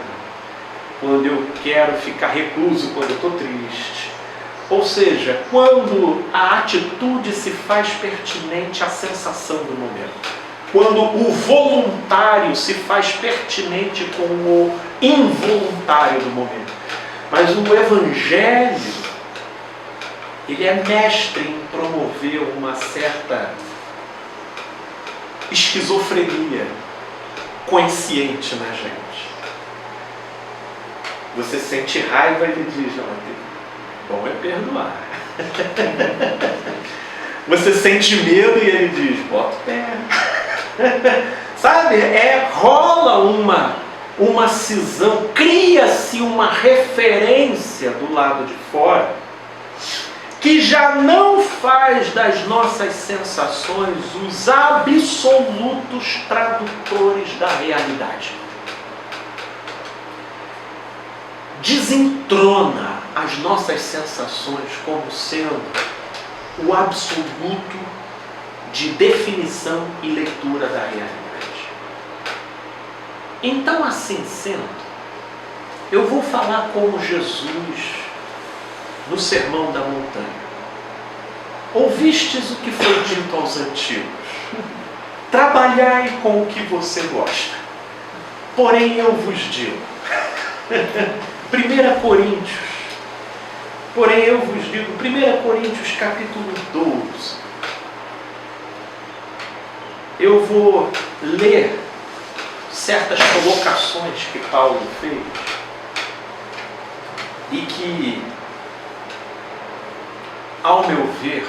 quando eu quero ficar recluso quando eu estou triste. Ou seja, quando a atitude se faz pertinente à sensação do momento. Quando o voluntário se faz pertinente com o involuntário do momento. Mas o Evangelho, ele é mestre em promover uma certa esquizofrenia consciente na gente. Você sente raiva e ele diz, bom é perdoar. Você sente medo e ele diz, bota o pé. Sabe, rola uma cisão, cria-se uma referência do lado de fora que já não faz das nossas sensações os absolutos tradutores da realidade. Desentrona as nossas sensações como sendo o absoluto de definição e leitura da realidade. Então, assim sendo, eu vou falar como Jesus no Sermão da Montanha. Ouvistes o que foi dito aos antigos: trabalhai com o que você gosta. Porém eu vos digo, 1 Coríntios, porém eu vos digo, 1 Coríntios capítulo 12. Eu vou ler certas colocações que Paulo fez e que, ao meu ver,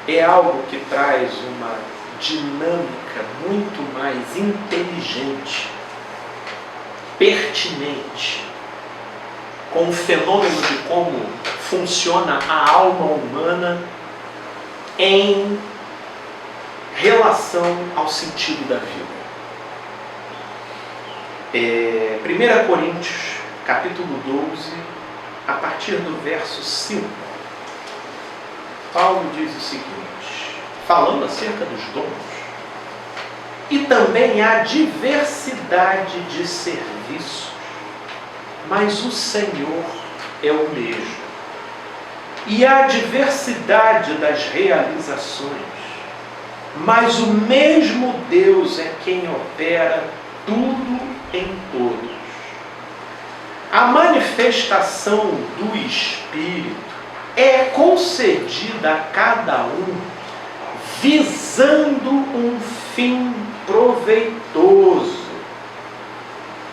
é algo que traz uma dinâmica muito mais inteligente, pertinente, com o fenômeno de como funciona a alma humana em relação ao sentido da vida. 1 Coríntios, capítulo 12, a partir do verso 5. Paulo diz o seguinte, falando acerca dos dons: e também há diversidade de serviços, mas o Senhor é o mesmo. E há diversidade das realizações, mas o mesmo Deus é quem opera tudo em todos. A manifestação do Espírito é concedida a cada um visando um fim proveitoso.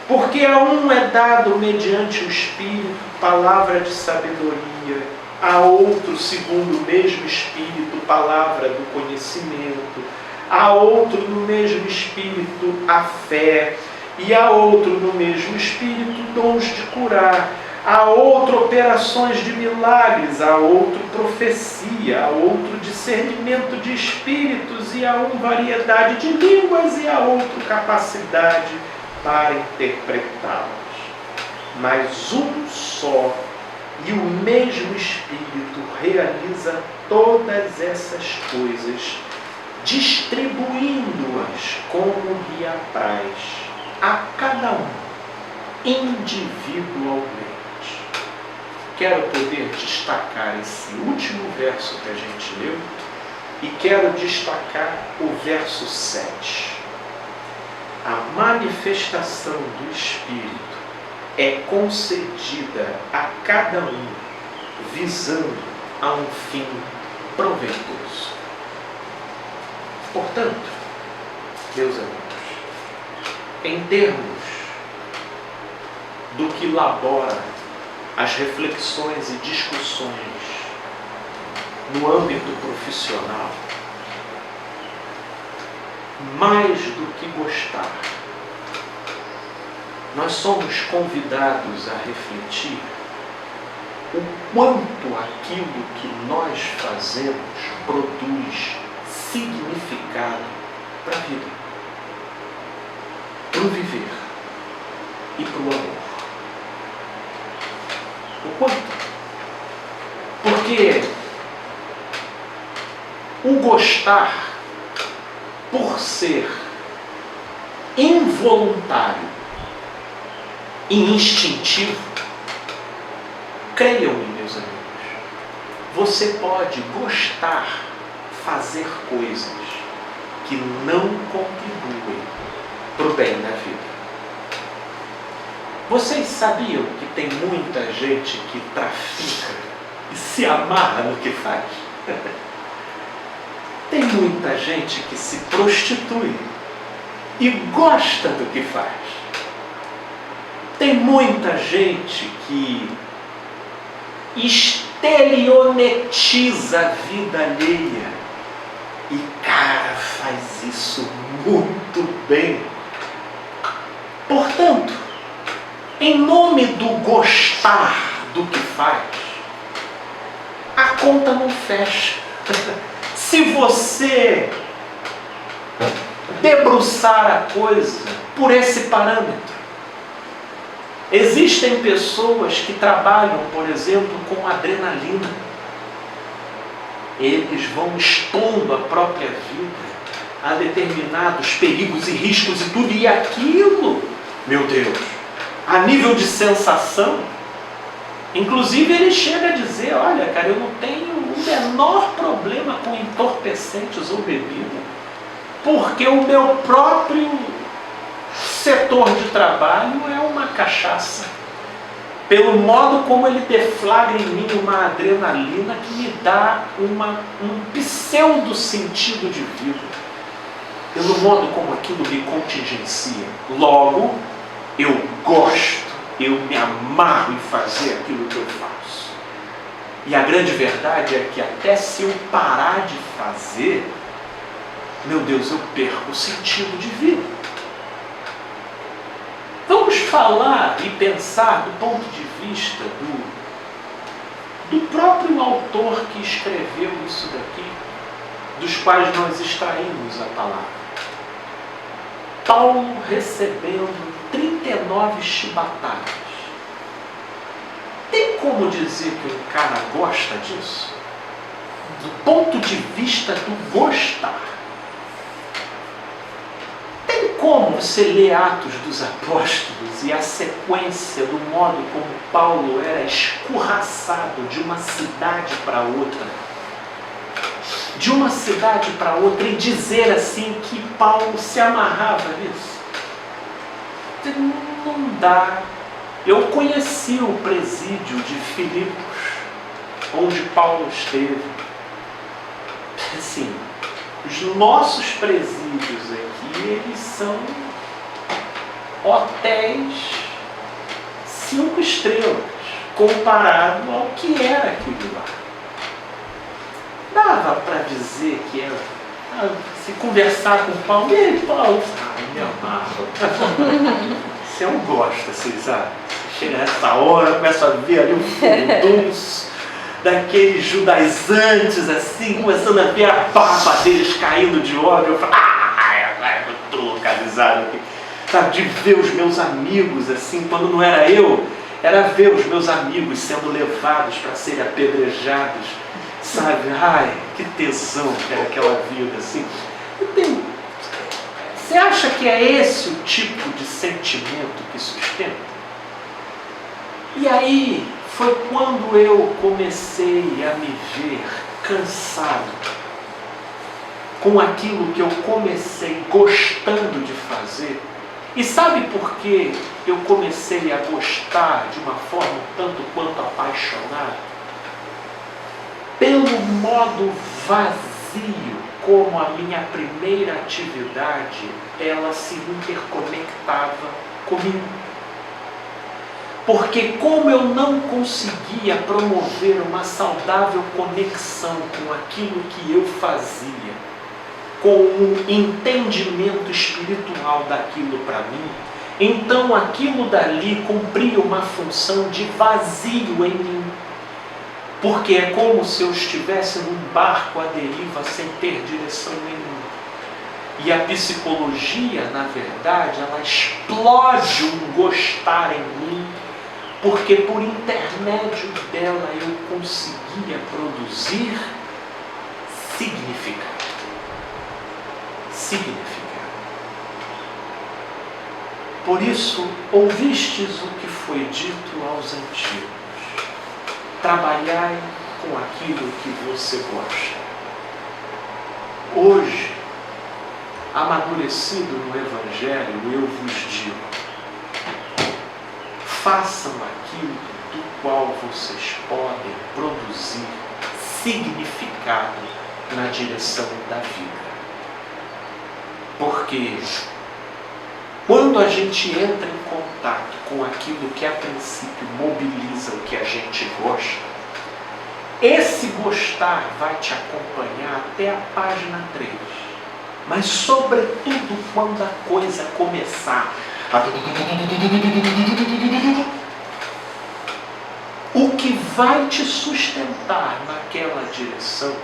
Porque a um é dado mediante o Espírito palavra de sabedoria, a outro, segundo o mesmo Espírito, palavra do conhecimento, a outro no mesmo Espírito a fé, e a outro no mesmo Espírito dons de curar, a outro operações de milagres, a outro profecia, a outro discernimento de espíritos, e a um variedade de línguas, e a outro capacidade para interpretá-las. Mas um só e o mesmo Espírito realiza todas essas coisas, distribuindo-as como lhe apraz a cada um individualmente. Quero poder destacar esse último verso que a gente leu e quero destacar o verso 7. A manifestação do Espírito é concedida a cada um visando a um fim proveitoso. Portanto, meus amigos, em termos do que labora as reflexões e discussões no âmbito profissional, mais do que gostar, nós somos convidados a refletir o quanto aquilo que nós fazemos produz significado para a vida, para o viver e para o amor. O quanto? Porque o gostar, por ser involuntário e instintivo, creiam-me, meus amigos, você pode gostar, fazer coisas que não contribuem para o bem da vida. Vocês sabiam que tem muita gente que trafica e se amarra no que faz? Tem muita gente que se prostitui e gosta do que faz. Tem muita gente que estelionetiza a vida alheia e, cara, faz isso muito bem. Portanto, em nome do gostar do que faz, a conta não fecha. Se você debruçar a coisa por esse parâmetro. Existem pessoas que trabalham, por exemplo, com adrenalina. Eles vão expondo a própria vida a determinados perigos e riscos e tudo, e aquilo, meu Deus, a nível de sensação, inclusive ele chega a dizer, olha cara, eu não tenho o menor problema com entorpecentes ou bebida, porque o meu próprio setor de trabalho é uma cachaça. Pelo modo como ele deflagra em mim uma adrenalina que me dá um pseudo sentido de vida. Pelo modo como aquilo me contingencia. Logo, eu gosto, eu me amarro em fazer aquilo que eu faço. E a grande verdade é que até se eu parar de fazer, meu Deus, eu perco o sentido de vida. Vamos falar e pensar do ponto de vista do próprio autor que escreveu isso daqui, dos quais nós extraímos a palavra. Paulo recebendo 39 chibatadas. Tem como dizer que um cara gosta disso? Do ponto de vista do gostar. Tem como você ler Atos dos Apóstolos e a sequência do modo como Paulo era escorraçado de uma cidade para outra, e dizer assim que Paulo se amarrava nisso? Não dá. Eu conheci o presídio de Filipos, onde Paulo esteve. Assim, os nossos presídios aqui, eles são hotéis 5 estrelas, comparado ao que era aquilo lá. Dava para dizer que era, se conversar com Paulo, ei Paulo, me amarro. Você não gosta, assim, sabe? Você chega nessa hora, começa a ver ali um furdunço daqueles judaizantes, assim, começando a ver a barba deles caindo de ódio. Eu falo, agora eu estou localizado aqui. Sabe, de ver os meus amigos, assim, quando não era eu, era ver os meus amigos sendo levados para serem apedrejados. Sabe, que tesão que era aquela vida, assim. Você acha que é esse o tipo de sentimento que sustenta? E aí, foi quando eu comecei a me ver cansado com aquilo que eu comecei gostando de fazer. E sabe por que eu comecei a gostar de uma forma um tanto quanto apaixonada? Pelo modo vazio como a minha primeira atividade, ela se interconectava comigo. Porque como eu não conseguia promover uma saudável conexão com aquilo que eu fazia, com um entendimento espiritual daquilo para mim, então aquilo dali cumpria uma função de vazio em mim. Porque é como se eu estivesse num barco à deriva sem ter direção nenhuma. E a psicologia, na verdade, ela explode um gostar em mim, porque por intermédio dela eu conseguia produzir significado. Por isso, ouvistes o que foi dito aos antigos. Trabalhai com aquilo que você gosta. Hoje, amadurecido no Evangelho, eu vos digo: façam aquilo do qual vocês podem produzir significado na direção da vida. Porque quando a gente entra em contato com aquilo que a princípio mobiliza o que a gente gosta, esse gostar vai te acompanhar até a página 3. Mas sobretudo quando a coisa começar a... O que vai te sustentar naquela direção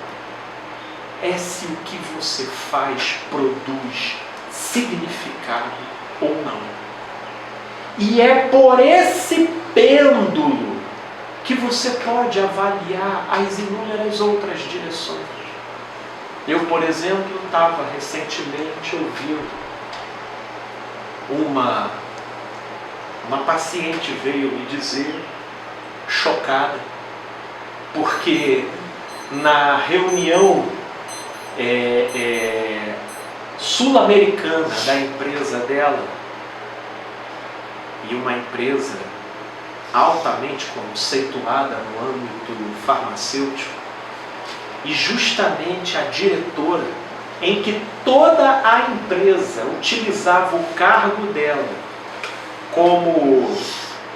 é se o que você faz produz significado ou não. E é por esse pêndulo que você pode avaliar as inúmeras outras direções. Eu, por exemplo, estava recentemente ouvindo uma paciente veio me dizer, chocada, porque na reunião sul-americana da empresa dela, e uma empresa altamente conceituada no âmbito farmacêutico, e justamente a diretora, em que toda a empresa utilizava o cargo dela como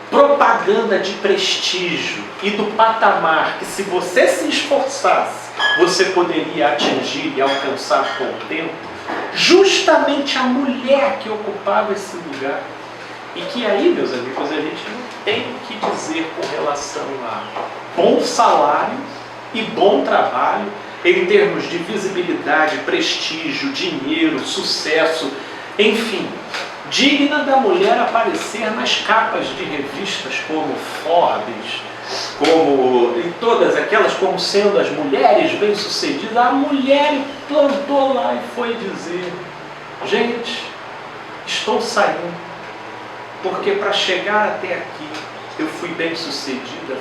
propaganda de prestígio e do patamar que, se você se esforçasse, você poderia atingir e alcançar com o tempo, justamente a mulher que ocupava esse lugar. E que aí, meus amigos, a gente não tem o que dizer com relação a bom salário e bom trabalho, em termos de visibilidade, prestígio, dinheiro, sucesso, enfim, digna da mulher aparecer nas capas de revistas como Forbes, como em todas aquelas, como sendo as mulheres bem-sucedidas. A mulher plantou lá e foi dizer: gente, estou saindo, porque para chegar até aqui eu fui bem-sucedida,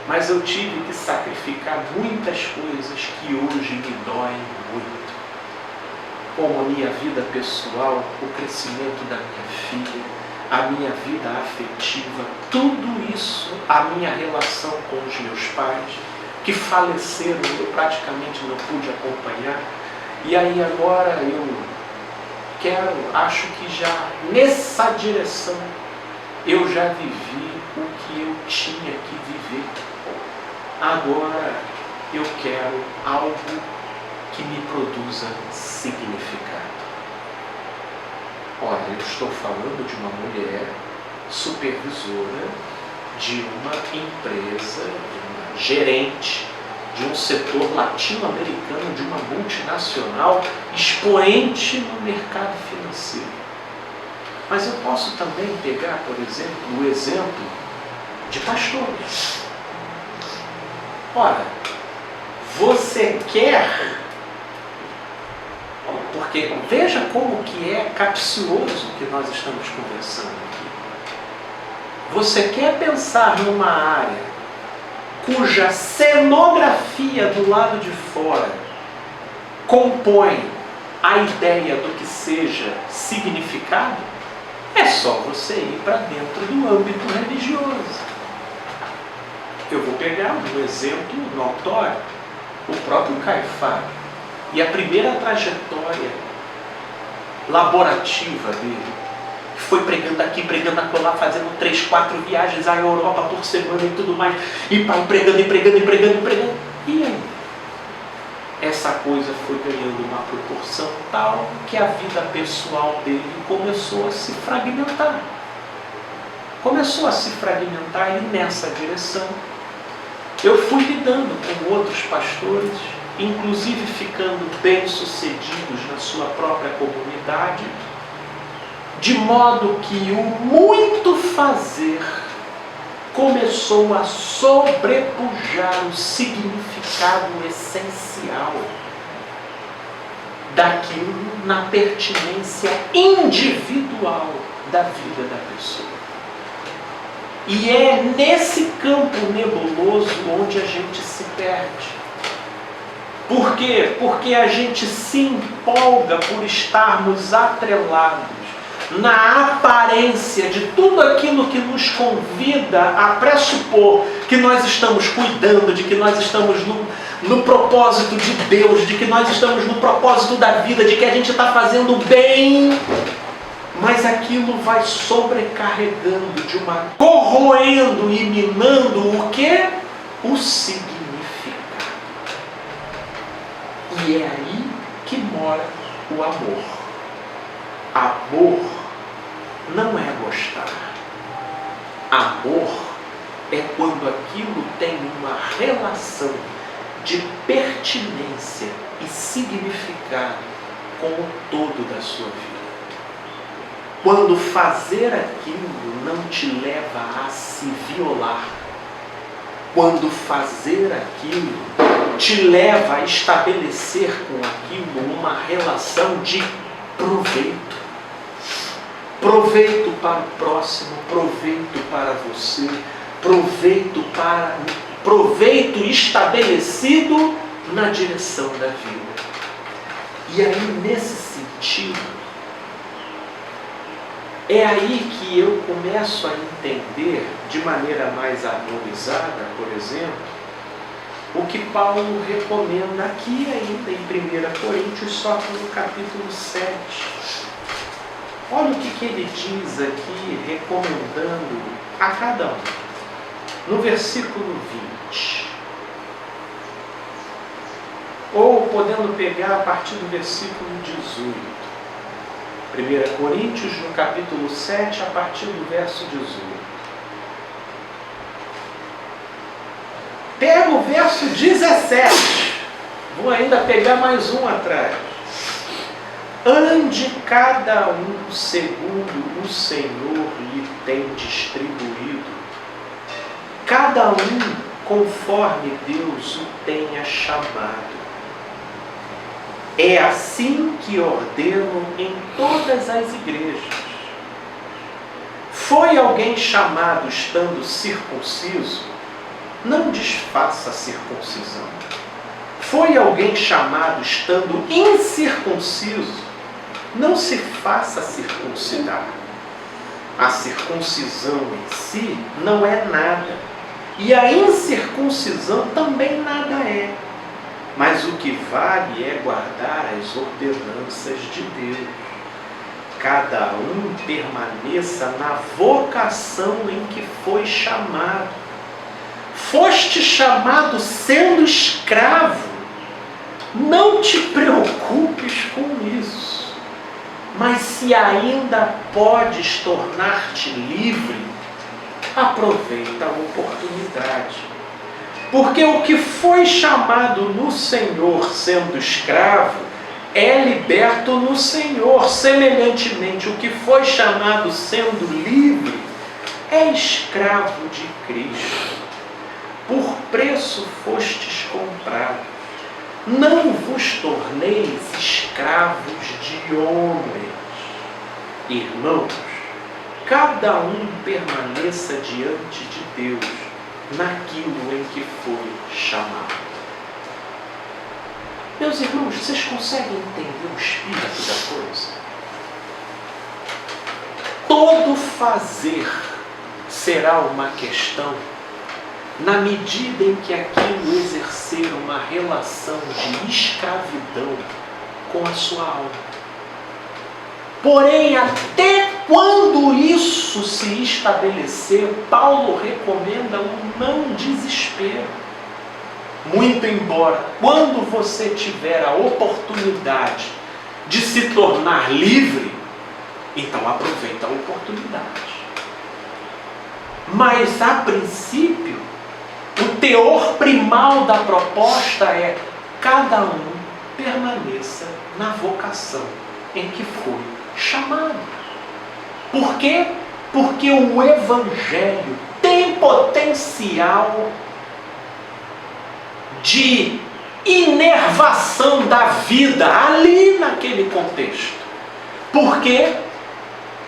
mas eu tive que sacrificar muitas coisas que hoje me doem muito, como a minha vida pessoal, o crescimento da minha filha, a minha vida afetiva, tudo isso, a minha relação com os meus pais, que faleceram, eu praticamente não pude acompanhar. E aí agora acho que já nessa direção eu já vivi o que eu tinha que viver. Agora eu quero algo que me produza significado. Olha, eu estou falando de uma mulher supervisora de uma empresa, de uma gerente de um setor latino-americano, de uma multinacional, expoente no mercado financeiro. Mas eu posso também pegar, por exemplo, o exemplo de pastores. Ora, você quer... Porque veja como que é capcioso o que nós estamos conversando aqui. Você quer pensar numa área cuja cenografia do lado de fora compõe a ideia do que seja significado? É só você ir para dentro do âmbito religioso. Eu vou pegar um exemplo notório, o próprio Caifás. E a primeira trajetória laborativa dele, que foi pregando aqui, pregando acolá, fazendo 3, 4 viagens à Europa por semana e tudo mais, e pai pregando. E aí? Essa coisa foi ganhando uma proporção tal que a vida pessoal dele começou a se fragmentar. E nessa direção eu fui lidando com outros pastores, inclusive ficando bem-sucedidos na sua própria comunidade, de modo que o muito fazer começou a sobrepujar o significado essencial daquilo na pertinência individual da vida da pessoa. E é nesse campo nebuloso onde a gente se perde. Por quê? Porque a gente se empolga por estarmos atrelados na aparência de tudo aquilo que nos convida a pressupor que nós estamos cuidando, de que nós estamos no propósito de Deus, de que nós estamos no propósito da vida, de que a gente está fazendo bem, mas aquilo vai sobrecarregando, corroendo e minando o quê? O significado. E é aí que mora o amor. Amor não é gostar. Amor é quando aquilo tem uma relação de pertinência e significado com o todo da sua vida. Quando fazer aquilo não te leva a se violar. Quando fazer aquilo te leva a estabelecer com aquilo uma relação de proveito. Proveito para o próximo, proveito para você, proveito estabelecido na direção da vida. E aí, nesse sentido, é aí que eu começo a entender de maneira mais harmonizada, por exemplo, o que Paulo recomenda aqui ainda em 1 Coríntios, só no capítulo 7. Olha o que ele diz aqui, recomendando a cada um. No versículo 20. Ou podendo pegar a partir do versículo 18. 1 Coríntios, no capítulo 7, a partir do verso 18. Pega o verso 17. Vou ainda pegar mais um atrás. Ande cada um segundo o Senhor lhe tem distribuído, cada um conforme Deus o tenha chamado. É assim que ordeno em todas as igrejas. Foi alguém chamado estando circunciso? Não desfaça a circuncisão. Foi alguém chamado estando incircunciso? Não se faça circuncidar. A circuncisão em si não é nada, e a incircuncisão também nada é. Mas o que vale é guardar as ordenanças de Deus. Cada um permaneça na vocação em que foi chamado. Foste chamado sendo escravo. Não te preocupes com isso. Mas se ainda podes tornar-te livre, aproveita a oportunidade. Porque o que foi chamado no Senhor sendo escravo, é liberto no Senhor. Semelhantemente, o que foi chamado sendo livre, é escravo de Cristo. Por preço fostes comprados. Não vos torneis escravos de homens. Irmãos, cada um permaneça diante de Deus naquilo em que foi chamado. Meus irmãos, vocês conseguem entender o espírito da coisa? Todo fazer será uma questão na medida em que aquilo exercer uma relação de escravidão com a sua alma. Porém, até quando isso se estabelecer, Paulo recomenda um não desespero. Muito embora, quando você tiver a oportunidade de se tornar livre, então aproveita a oportunidade. Mas, a princípio, o teor primal da proposta é: cada um permaneça na vocação em que foi chamado. Por quê? Porque o Evangelho tem potencial de inervação da vida ali naquele contexto. Por quê?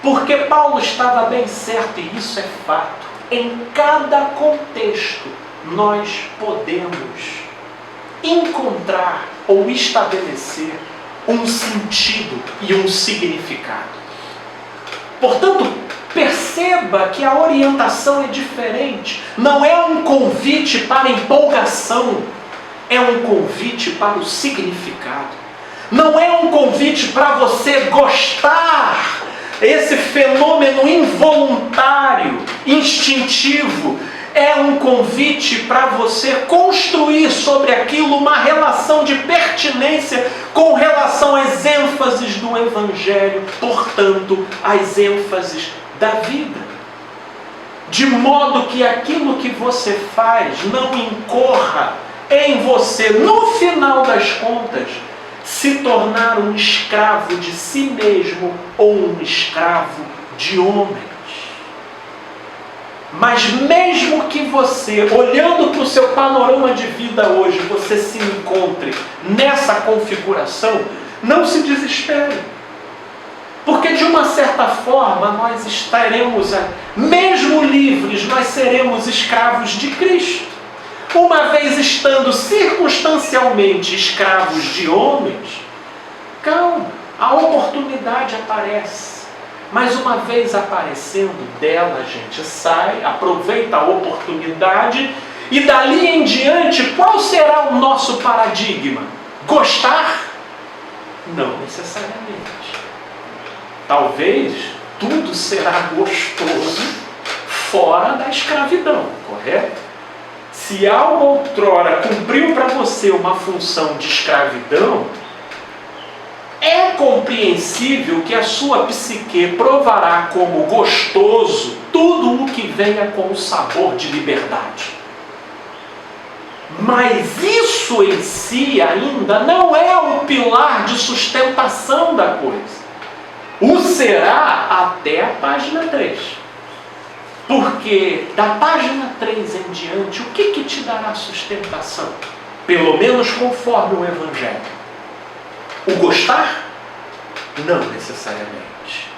Porque Paulo estava bem certo, e isso é fato. Em cada contexto nós podemos encontrar ou estabelecer um sentido e um significado. Portanto, perceba que a orientação é diferente. Não é um convite para empolgação, é um convite para o significado. Não é um convite para você gostar, esse fenômeno involuntário, instintivo. É um convite para você construir sobre aquilo uma relação de pertinência com relação às ênfases do Evangelho, portanto, às ênfases da vida. de modo que aquilo que você faz não incorra em você, no final das contas, se tornar um escravo de si mesmo ou um escravo de homens. Mas mesmo que você, olhando para o seu panorama de vida hoje, você se encontre nessa configuração, não se desespere. Porque de uma certa forma nós estaremos, mesmo livres, nós seremos escravos de Cristo. Uma vez estando circunstancialmente escravos de homens, calma, a oportunidade aparece. Mas uma vez aparecendo dela, a gente sai, aproveita a oportunidade e dali em diante, qual será o nosso paradigma? Gostar? Não necessariamente. Talvez tudo será gostoso fora da escravidão, correto? Se algo outrora cumpriu para você uma função de escravidão, é compreensível que a sua psique provará como gostoso tudo o que venha com o sabor de liberdade. Mas isso em si ainda não é o pilar de sustentação da coisa. O será até a página 3. Porque da página 3 em diante, o que te dará sustentação? Pelo menos conforme o Evangelho. O gostar? Não necessariamente.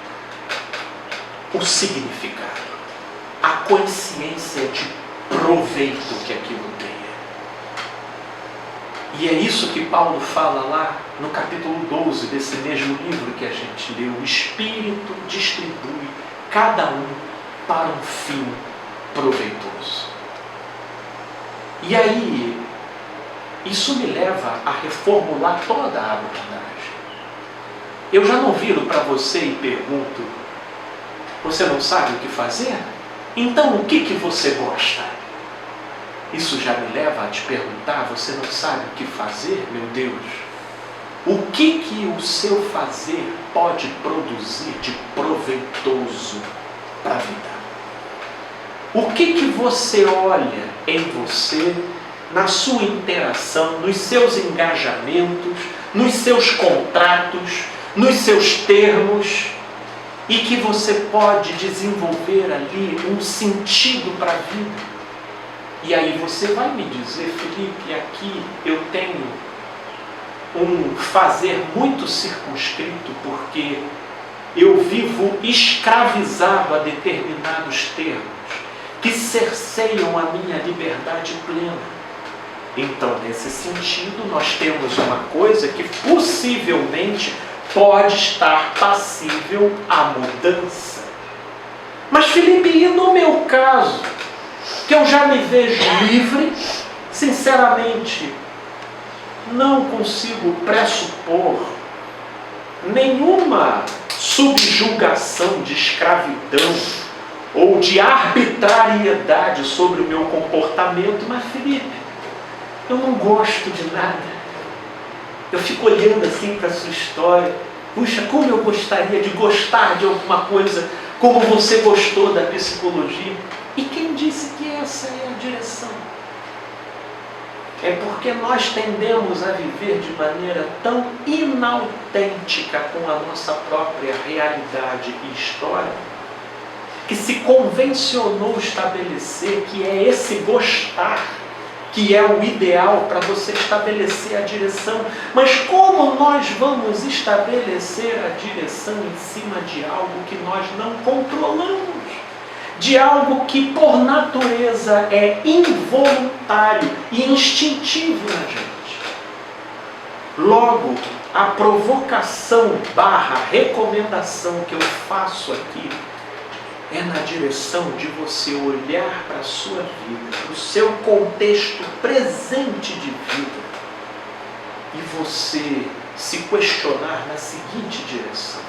O significado. A consciência de proveito que aquilo tenha. E é isso que Paulo fala lá no capítulo 12 desse mesmo livro que a gente leu. O Espírito distribui cada um para um fim proveitoso. E aí, isso me leva a reformular toda a abordagem. Eu já não viro para você e pergunto: você não sabe o que fazer? Então o que você gosta? Isso já me leva a te perguntar: você não sabe o que fazer? Meu Deus, o que o seu fazer pode produzir de proveitoso para a vida? O que você olha em você, na sua interação, nos seus engajamentos, nos seus contratos, nos seus termos, e que você pode desenvolver ali um sentido para a vida? E aí você vai me dizer: Felipe, aqui eu tenho um fazer muito circunscrito, porque eu vivo escravizado a determinados termos que cerceiam a minha liberdade plena. Então, nesse sentido, nós temos uma coisa que possivelmente pode estar passível à mudança. Mas, Felipe, e no meu caso, que eu já me vejo livre, sinceramente, não consigo pressupor nenhuma subjugação de escravidão ou de arbitrariedade sobre o meu comportamento. Mas, Felipe, eu não gosto de nada. Eu fico olhando assim para a sua história. Puxa, como eu gostaria de gostar de alguma coisa como você gostou da psicologia. E quem disse que essa é a direção? É porque nós tendemos a viver de maneira tão inautêntica com a nossa própria realidade e história, que se convencionou estabelecer que é esse gostar que é o ideal para você estabelecer a direção. Mas como nós vamos estabelecer a direção em cima de algo que nós não controlamos? De algo que por natureza é involuntário e instintivo na gente. Logo, a provocação / recomendação que eu faço aqui é na direção de você olhar para a sua vida, para o seu contexto presente de vida, e você se questionar na seguinte direção: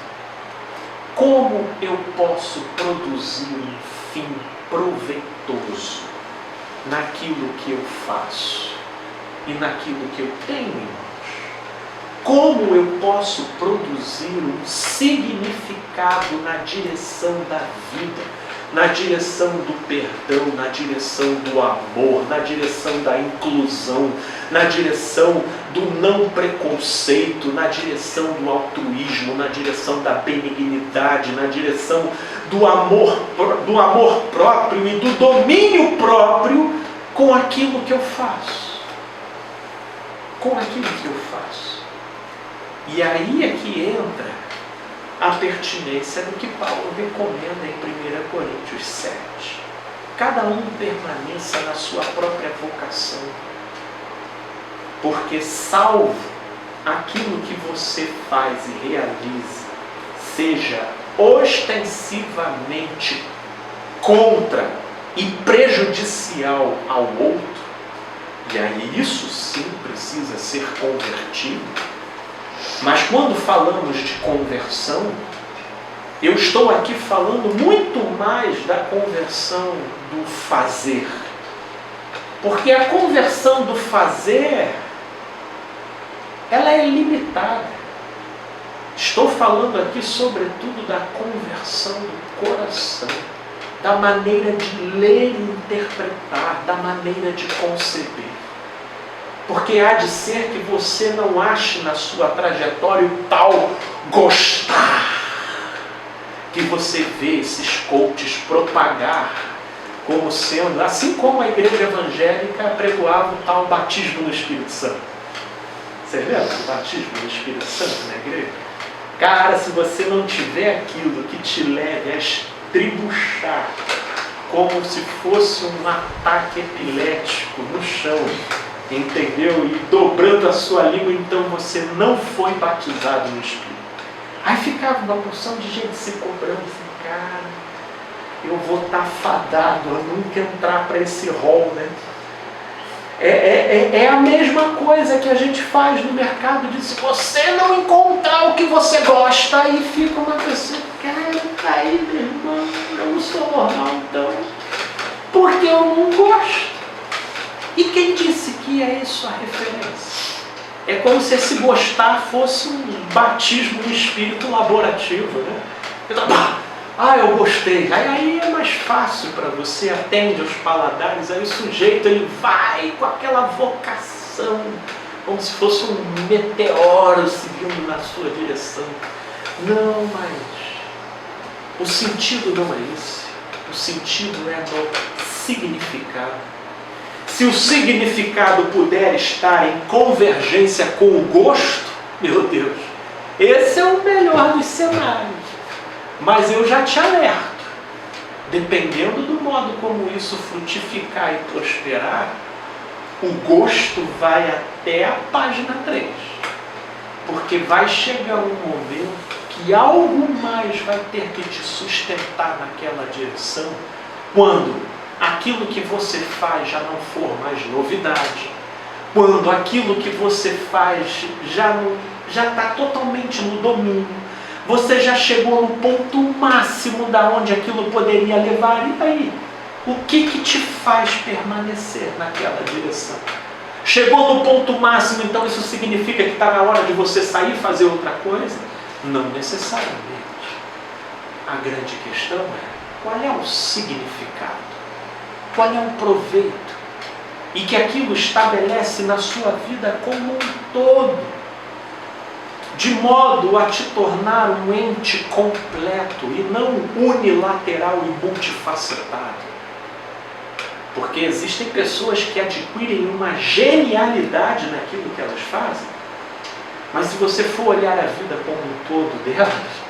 como eu posso produzir um fim proveitoso naquilo que eu faço e naquilo que eu tenho em mãos? Como eu posso produzir um significado na direção da vida, na direção do perdão, na direção do amor, na direção da inclusão, na direção do não preconceito, na direção do altruísmo, na direção da benignidade, na direção do amor próprio e do domínio próprio com aquilo que eu faço. Com aquilo que eu faço. E aí é que entra a pertinência do que Paulo recomenda em 1 Coríntios 7. Cada um permaneça na sua própria vocação. Porque salvo aquilo que você faz e realiza, seja ostensivamente contra e prejudicial ao outro, e aí isso sim precisa ser convertido. Mas quando falamos de conversão, eu estou aqui falando muito mais da conversão do fazer. Porque a conversão do fazer, ela é limitada. Estou falando aqui sobretudo da conversão do coração, da maneira de ler e interpretar, da maneira de conceber. Porque há de ser que você não ache na sua trajetória o tal gostar que você vê esses coaches propagar como sendo, assim como a igreja evangélica pregoava o tal batismo no Espírito Santo. Você lembra do batismo no Espírito Santo na igreja? Cara, se você não tiver aquilo que te leve a estribuchar como se fosse um ataque epilético no chão, entendeu? E dobrando a sua língua, então você não foi batizado no Espírito. Aí ficava uma porção de gente se cobrando assim, cara, eu vou estar fadado a nunca entrar para esse rol, né? É a mesma coisa que a gente faz no mercado, de se você não encontrar o que você gosta, aí fica uma pessoa, cara, tá aí, meu irmão, eu não sou normal então, porque eu não gosto. E quem disse que é isso a referência? É como se esse gostar fosse um batismo no espírito laborativo, né? Eu gostei. Aí é mais fácil para você, atende aos paladares, aí o sujeito ele vai com aquela vocação, como se fosse um meteoro seguindo na sua direção. Não, mas o sentido não é esse. O sentido é no significado. Se o significado puder estar em convergência com o gosto, meu Deus, esse é o melhor dos cenários. Mas eu já te alerto, dependendo do modo como isso frutificar e prosperar, o gosto vai até a página 3. Porque vai chegar um momento que algo mais vai ter que te sustentar naquela direção, quando aquilo que você faz já não for mais novidade, quando aquilo que você faz já está totalmente no domínio, você já chegou no ponto máximo da onde aquilo poderia levar, e aí? O que te faz permanecer naquela direção? Chegou no ponto máximo, então isso significa que está na hora de você sair e fazer outra coisa? Não necessariamente. A grande questão é, qual é o significado? Qual é o proveito? E que aquilo estabelece na sua vida como um todo, de modo a te tornar um ente completo e não unilateral e multifacetado. Porque existem pessoas que adquirem uma genialidade naquilo que elas fazem, mas se você for olhar a vida como um todo delas,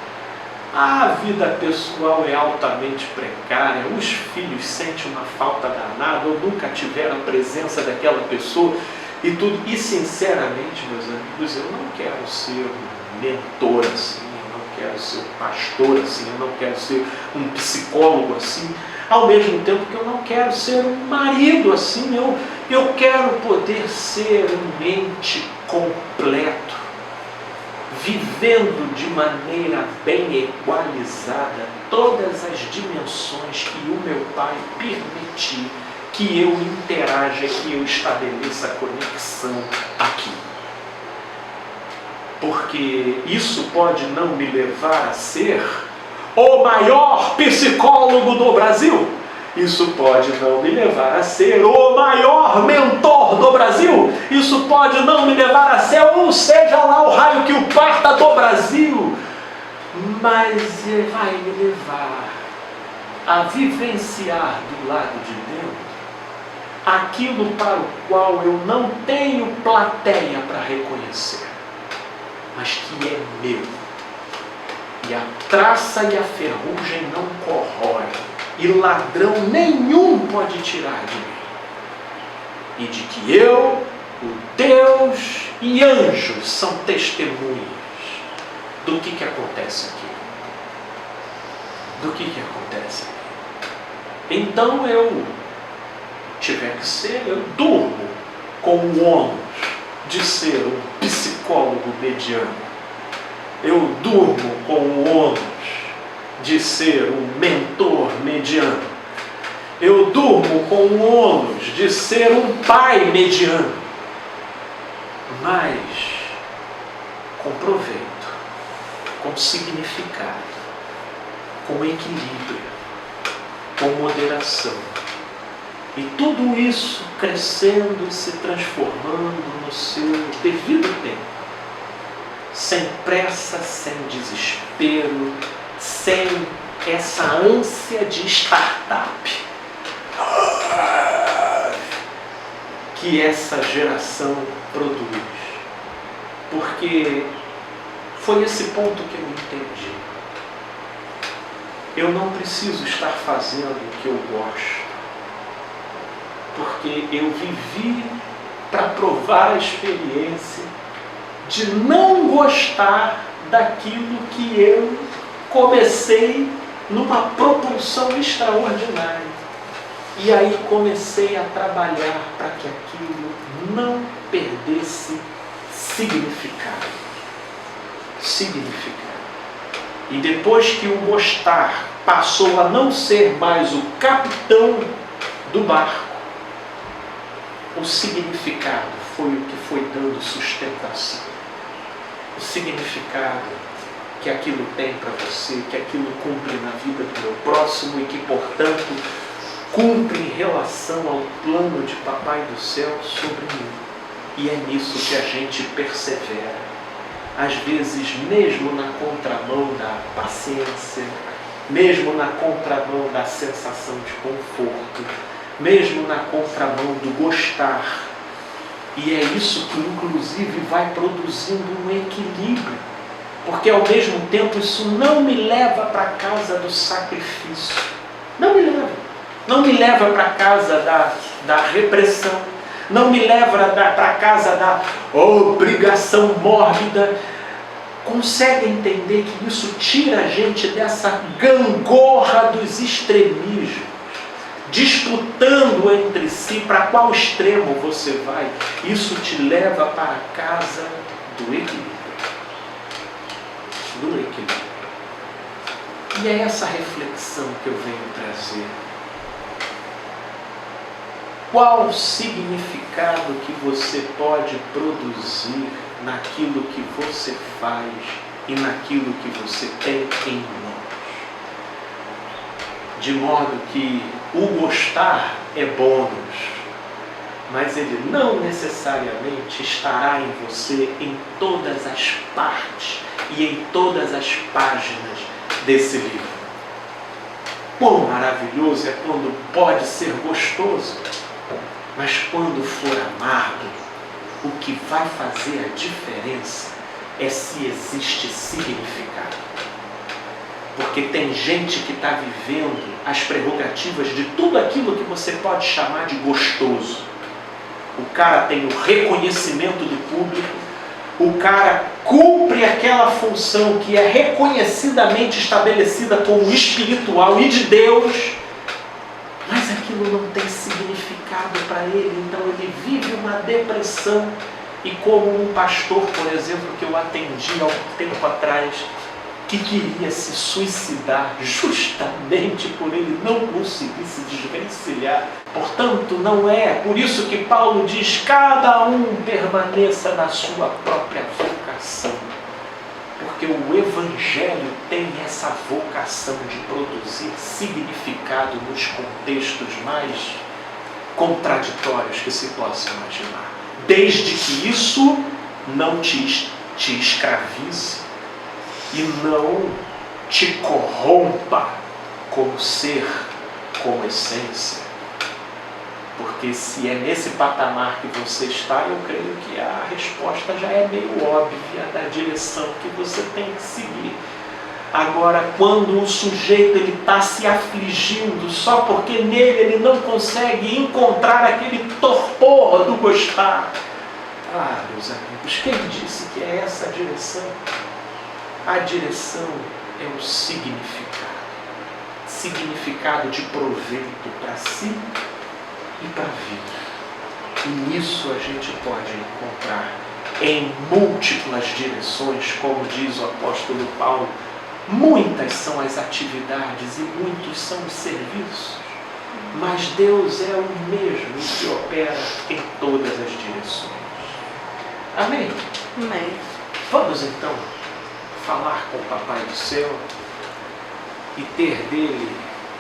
a vida pessoal é altamente precária, os filhos sentem uma falta danada, ou nunca tiveram a presença daquela pessoa e tudo. E sinceramente, meus amigos, eu não quero ser um mentor assim, eu não quero ser um pastor assim, eu não quero ser um psicólogo assim, ao mesmo tempo que eu não quero ser um marido assim, eu quero poder ser um ente completo, vivendo de maneira bem equalizada todas as dimensões que o meu Pai permitir que eu interaja, que eu estabeleça conexão aqui. Porque isso pode não me levar a ser o maior psicólogo do Brasil. Isso pode não me levar a ser o maior mentor do Brasil. Isso pode não me levar a ser, ou seja lá o raio que o parta do Brasil. Mas vai me levar a vivenciar do lado de dentro aquilo para o qual eu não tenho plateia para reconhecer, mas que é meu. E a traça e a ferrugem não corroem, e ladrão nenhum pode tirar de mim. E de que eu, o Deus e anjos são testemunhas do que acontece aqui. Do que acontece aqui. Então eu durmo com o ônus de ser um psicólogo mediano. Eu durmo com o ônus de ser um mentor mediano. Eu durmo com o ônus de ser um pai mediano. Mas com proveito, com significado, com equilíbrio, com moderação. E tudo isso crescendo e se transformando no seu devido tempo. Sem pressa, sem desespero, sem essa ânsia de startup que essa geração produz. Porque foi esse ponto que eu entendi. Eu não preciso estar fazendo o que eu gosto, porque eu vivi para provar a experiência de não gostar daquilo que eu comecei numa propulsão extraordinária. E aí comecei a trabalhar para que aquilo não perdesse significado. E depois que o gostar passou a não ser mais o capitão do barco, o significado foi o que foi dando sustentação. O significado que aquilo tem para você, que aquilo cumpre na vida do meu próximo e que, portanto, cumpre em relação ao plano de Papai do Céu sobre mim. E é nisso que a gente persevera. Às vezes, mesmo na contramão da paciência, mesmo na contramão da sensação de conforto, mesmo na contramão do gostar. E é isso que, inclusive, vai produzindo um equilíbrio. Porque, ao mesmo tempo, isso não me leva para a casa do sacrifício. Não me leva. Não me leva para a casa da repressão. Não me leva para a casa da obrigação mórbida. Consegue entender que isso tira a gente dessa gangorra dos extremismos, disputando entre si para qual extremo você vai. Isso te leva para a casa do equilíbrio. Do equilíbrio. E é essa reflexão que eu venho trazer. Qual o significado que você pode produzir naquilo que você faz e naquilo que você tem em mãos? De modo que o gostar é bônus, mas ele não necessariamente estará em você em todas as partes e em todas as páginas desse livro. Quão maravilhoso é quando pode ser gostoso, mas quando for amargo, o que vai fazer a diferença é se existe significado. Porque tem gente que está vivendo as prerrogativas de tudo aquilo que você pode chamar de gostoso. O cara tem o reconhecimento do público, o cara cumpre aquela função que é reconhecidamente estabelecida como espiritual e de Deus, mas aquilo não tem significado para ele, então ele vive uma depressão. E como um pastor, por exemplo, que eu atendi há um tempo atrás, que queria se suicidar justamente por ele não conseguir se desvencilhar. Portanto, não é por isso que Paulo diz: cada um permaneça na sua própria vocação. Porque o Evangelho tem essa vocação de produzir significado nos contextos mais contraditórios que se possa imaginar. Desde que isso não te escravize e não te corrompa como ser, como essência. Porque se é nesse patamar que você está, eu creio que a resposta já é meio óbvia da direção que você tem que seguir. Agora, quando o sujeito está se afligindo só porque nele ele não consegue encontrar aquele torpor do gostar. Ah, meus amigos, quem disse que é essa a direção? A direção é o significado. Significado de proveito para si e para a vida. E nisso a gente pode encontrar em múltiplas direções, como diz o apóstolo Paulo, muitas são as atividades e muitos são os serviços, mas Deus é o mesmo que opera em todas as direções. Amém? Amém. Vamos então falar com o Papai do Céu e ter dele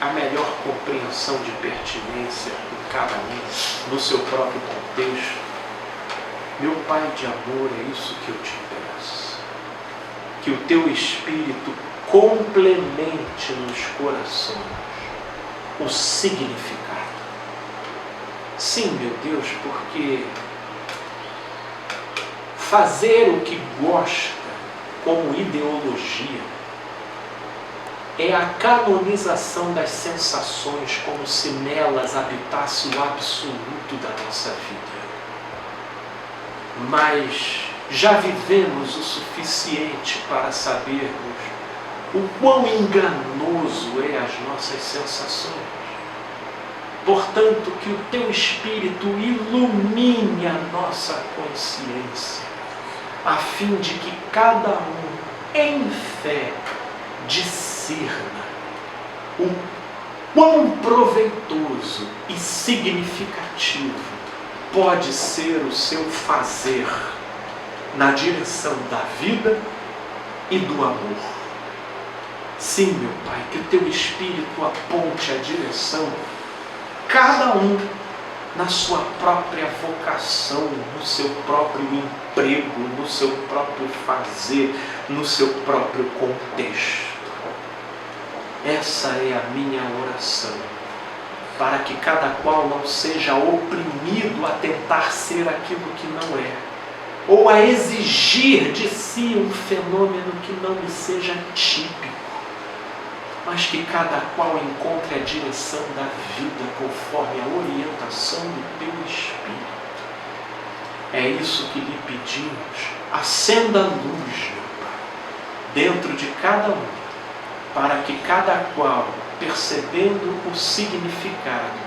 a melhor compreensão de pertinência em cada um, no seu próprio contexto. Meu Pai de amor, é isso que eu te peço. Que o teu Espírito complemente nos corações o significado. Sim, meu Deus, porque fazer o que gosta como ideologia é a canonização das sensações, como se nelas habitasse o absoluto da nossa vida. Mas já vivemos o suficiente para sabermos o quão enganoso é as nossas sensações. Portanto, que o teu Espírito ilumine a nossa consciência, a fim de que cada um, em fé, discerna o quão proveitoso e significativo pode ser o seu fazer na direção da vida e do amor. Sim, meu Pai, que o teu Espírito aponte a direção, cada um na sua própria vocação, no seu próprio emprego, no seu próprio fazer, no seu próprio contexto. Essa é a minha oração, para que cada qual não seja oprimido a tentar ser aquilo que não é, ou a exigir de si um fenômeno que não lhe seja típico, mas que cada qual encontre a direção da vida conforme a orientação do teu Espírito. É isso que lhe pedimos. Acenda a luz, meu Pai, dentro de cada um, para que cada qual, percebendo o significado,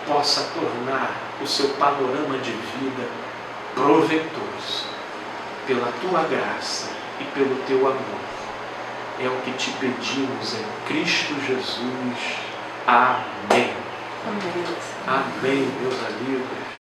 possa tornar o seu panorama de vida proveitoso, pela tua graça e pelo teu amor. É o que te pedimos em Cristo Jesus. Amém. Amém. Amém, meus amigos.